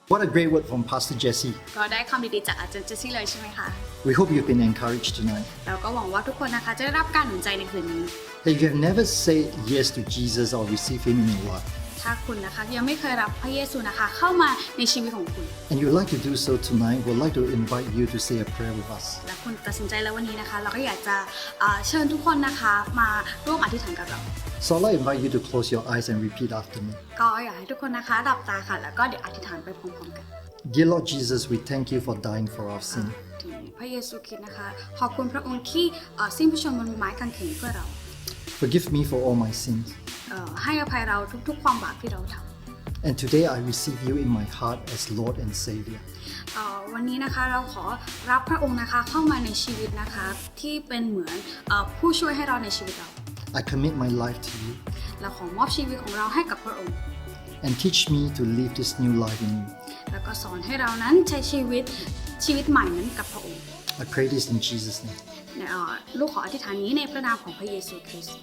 What a great word from Pastor Jesse. ก็ได้คำดีๆจากอาจารย์เจสซี่เลยใช่ไหมคะ We hope you've been encouraged tonight. เราก็หวังว่าทุกคนนะคะจะได้รับการหนุนใจในคืนนี้ If you have never said yes to Jesus or received Him in your life, ถ้าคุณนะคะยังไม่เคยรับพระเยซูนะคะเข้ามาในชีวิตของคุณ and you'd like to do so tonight, we'd like to invite you to say a prayer with us. และคุณตัดสินใจแล้ววันนี้นะคะ เราก็อยากจะเชิญทุกคนนะคะมาร่วมอธิษฐานกับเรา So I'd like to invite you to close your eyes and repeat after me. ก็อยากให้ทุกคนนะคะหลับตาค่ะแล้วก็เดี๋ยวอธิษฐานไปพร้อมๆกัน Dear Lord Jesus, we thank you for dying for our sin. ถึงพระเยซูคริสต์นะคะขอบคุณพระองค์ที่สิ้นพระชนม์บนไม้กางเขนเพื่อเรา Forgive me for all my sins. ให้อภัยเราทุกๆความบาปที่เราทำ And today I receive you in my heart as Lord and Savior. วันนี้นะคะเราขอรับพระองค์นะคะเข้ามาในชีวิตนะคะที่เป็นเหมือนผู้ช่วยให้เราในชีวิตเรา I commit my life to you เราขอมอบชีวิตของเราให้กับพระองค์ and teach me to live this new life in you. แล้วก็สอนให้เรานั้นใช้ชีวิตใหม่นั้นกับพระองค์ I pray this in Jesus' name. ลูกขออธิษฐานนี้ในพระนามของพระเยซูคริสต์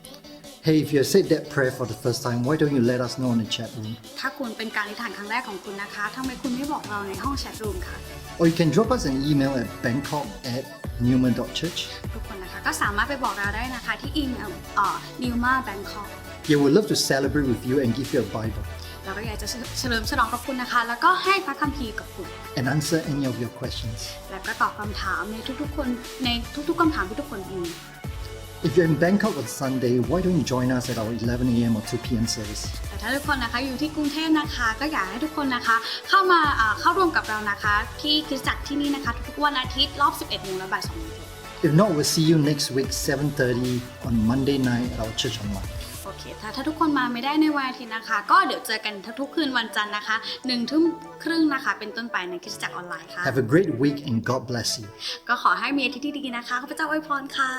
Hey, if you have said that prayer for the first time, why don't you let us know in the chat room? ถ้าคุณเป็นการอธิษฐานครั้งแรกของคุณนะคะทำไมคุณไม่บอกเราในห้องแชทรูมค่ะ Or you can drop us an email at bangkok@neuma.church. ทุกคนนะคะก็สามารถไปบอกเราได้นะคะที่อีเมลNeuma Bangkok Yeah, we'd love to celebrate with you and give you a Bible เราก็อยากจะเฉลิมฉลองกับคุณนะคะ แล้วก็ให้พระคัมภีร์กับคุณ and answer any of your questions. แล้วก็ตอบคำถามในทุกๆคนในทุกๆคำถามที่ทุกคนมี If you're in Bangkok on Sunday, why don't you join us at our 11 a.m. or 2 p.m. service? แต่ถ้าทุกคนนะคะอยู่ที่กรุงเทพนะคะ ก็อยากให้ทุกคนนะคะเข้าร่วมกับเรานะคะ ที่คริสตจักรที่นี่นะคะทุกๆวันอาทิตย์รอบ 11 โมงและบ่าย 2 โมง If not, we'll see you next week, 7:30 on Monday night at our church online. โอเคถ้าทุกคนมาไม่ได้ในวันอาทิตย์นะคะ ก็เดี๋ยวเจอกันทุกคืนวันจันทร์นะคะ1 ทุ่มครึ่งนะคะเป็นต้นไปในคริสตจักรออนไลน์ค่ะ Have a great week and God bless you. ก็ขอให้มีอาทิตย์ที่ดีนะคะข้าพเจ้าอวยพรค่ะ